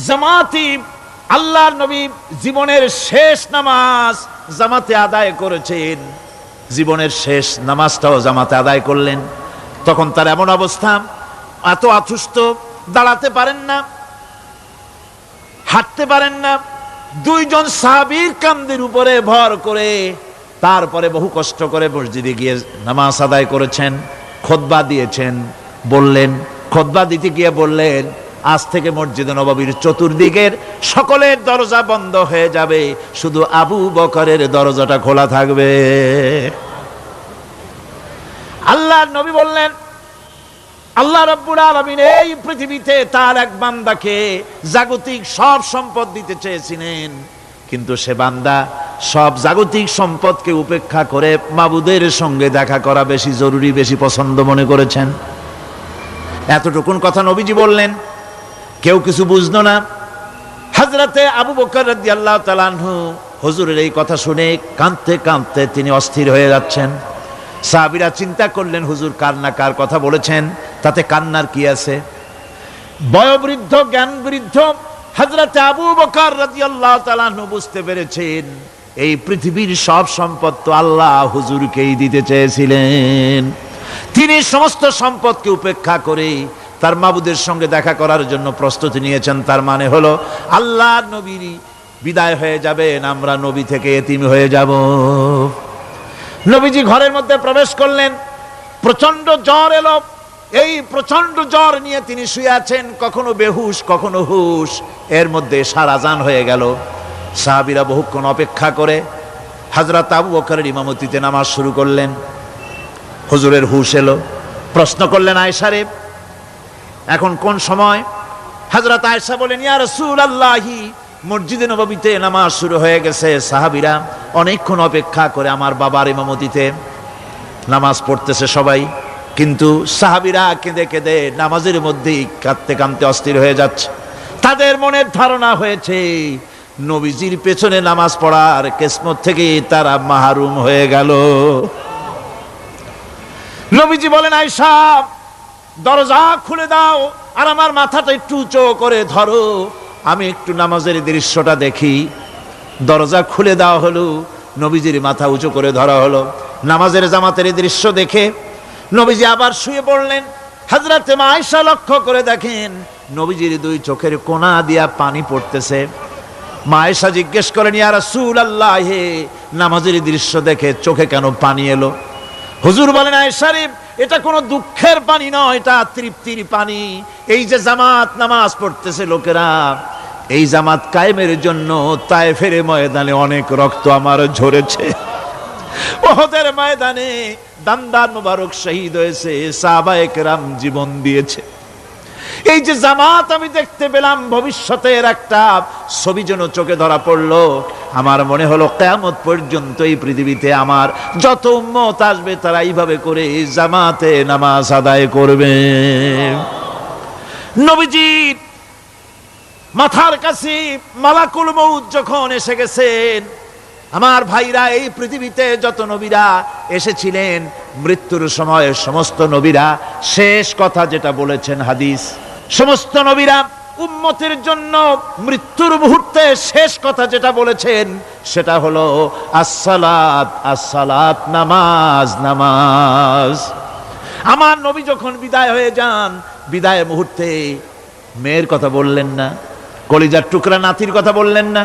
S1: জামাতি আল্লাহর নবী জীবনের শেষ নামাজ জামাতে আদায় করেছেন। জীবনের শেষ নামাজটাও জামাতে আদায় করলেন। তখন তার এমন অবস্থা, এত অসুস্থ, দাঁড়াতে পারেন না, হাঁটতে পারেন না। দুইজন সাহাবীর কাঁধের উপরে ভর করে তারপরে বহু কষ্ট করে মসজিদে গিয়ে নামাজ আদায় করেছেন। খুতবা দিয়েছেন, বললেন, খুতবা দিতে গিয়ে বললেন, আজ থেকে মসজিদে নববীর চতুর্দিকের সকলের দরজা বন্ধ হয়ে যাবে, শুধু আবু বকরের দরজাটা খোলা থাকবে। আল্লাহর নবী বললেন, আল্লাহ রাব্বুল আলামিন এই পৃথিবীতে তার এক বান্দাকে জাগতিক সব সম্পদ দিতে চেয়েছিলেন, কিন্তু সে বান্দা সব জাগতিক সম্পদকে উপেক্ষা করে মাবুদের সঙ্গে দেখা করা বেশি জরুরি, বেশি পছন্দ মনে করেছেন। এতটুকুন কথা নবীজি বললেন, কেউ কিছু বুঝলো না। হযরতে আবু বকর রাদিয়াল্লাহু তাআলা আনহু হুজুরের এই কথা শুনে কাঁদতে কাঁদতে তিনি অস্থির হয়ে যাচ্ছেন। সাহাবীরা চিন্তা করলেন, হুজুর কার না কার কথা বলেছেন, তাতে কান্নার কি আছে? বয়োবৃদ্ধ, জ্ঞান বৃদ্ধ হযরতে আবু বকর রাদিয়াল্লাহু তাআলা আনহু বুঝতে পেরেছেন, এই পৃথিবীর সব সম্পদ তো আল্লাহ হুজুরকেই দিতে চেয়েছিলেন। তিনি সমস্ত সম্পদকে উপেক্ষা করে তার মাবুদের সঙ্গে দেখা করার জন্য প্রস্তুতি নিয়েছেন। তার মানে হলো আল্লাহ নবীর বিদায় হয়ে যাবেন, আমরা নবী থেকে এতিম হয়ে যাব। নবীজি ঘরের মধ্যে প্রবেশ করলেন, প্রচন্ড জ্বর এলো। এই প্রচন্ড জ্বর নিয়ে তিনি শুয়ে আছেন, কখনো বেহুশ কখনো হুশ। এর মধ্যে এশার আজান হয়ে গেল। সাহাবীরা বহুক্ষণ অপেক্ষা করে হযরত আবু বকরের ইমামতিতে নামাজ শুরু করলেন। হুজুরের হুশ এলো, প্রশ্ন করলেন, আয়েশা রে এখন কোন সময়? হযরত আয়েশা বলেন, ইয়া রাসূলুল্লাহি মসজিদে নববীতে নামাজ শুরু হয়ে গেছে। সাহাবীরা অনেকক্ষণ অপেক্ষা করে আমার বাবার ইমামতিতে নামাজ পড়তেছে সবাই, কিন্তু সাহাবীরা কেঁদে কেঁদে নামাজের মধ্যেই কাঁদতে কাঁদতে অস্থির হয়ে যাচ্ছে। তাদের মনের ধারণা হয়েছে নবীজির পেছনে নামাজ পড়ার কিসমত থেকে তারা মাহরুম হয়ে গেল। নবীজি বলেন, আয়েশা দরজা খুলে দাও আর আমার মাথাটা একটু উঁচু করে ধরো, আমি একটু নামাজের দৃশ্যটা দেখি। দরজা খুলে দেওয়া হলো, নবীজির মাথা উঁচু করে ধরা হলো। নামাজের জামাতের দৃশ্য দেখে নবীজি আবার শুয়ে পড়লেন। হযরতে মা আয়েশা লক্ষ্য করে দেখেন নবীজির দুই চোখের কোণা দিয়া পানি পড়তেছে। মা আয়েশা জিজ্ঞেস করেন, ইয়া রাসূলুল্লাহ, হে নামাজের দৃশ্য দেখে চোখে কেন পানি এলো? হুজুর বলেন, আয়েশা রে, এটা কোনো দুঃখের পানি নয়, এটা তৃপ্তির পানি। এই যে জামাত নামাজ পড়তেছে লোকেরা, এই জামাত কায়েমের জন্য তায়েফের ময়দানে অনেক রক্ত আমার ঝরেছে। উহুদের ময়দানে দান্দান মুবারক শহীদ হয়েছে, সাহাবায়ে কেরাম জীবন দিয়েছে। এই যে জামাত আমি দেখতে পেলাম, ভবিষ্যতের একটা ছবি যেন চোখে ধরা পড়লো। আমার মনে হলো কিয়ামত পর্যন্ত এই পৃথিবীতে আমার যত উম্মত আসবে তারা এইভাবে করে জামাতে নামাজ আদায় করবে। নবীজির মাথার কাছে মালাকুল মউত যখন এসে গেছেন, আমার ভাইরা, এই পৃথিবীতে যত নবীরা এসেছিলেন মৃত্যুর সময় সমস্ত নবীরা শেষ কথা যেটা বলেছেন, হাদিস, সমস্ত নবীরা উম্মতের জন্য মৃত্যুর মুহূর্তে শেষ কথা যেটা বলেছেন সেটা হলো আসসালাত, আসসালাত, নামাজ, নামাজ। আমার নবী যখন বিদায় হয়ে যান, বিদায় মুহূর্তে মেয়ের কথা বললেন না, কলিজার টুকরা নাতির কথা বললেন না,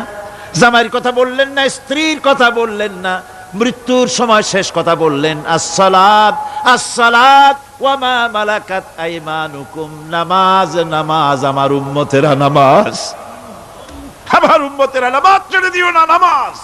S1: জামাইয়ের কথা বললেন না, স্ত্রীর কথা বললেন না, মৃত্যুর সময় শেষ কথা বললেন আসসালাত, আসসালাত ওয়া মা মালাকাত আইমানুকুম, নামাজ, নামাজ, আমার উম্মতেরা নামাজ, আমার উম্মতেরা নামাজ ছেড়ে দিও না, নামাজ।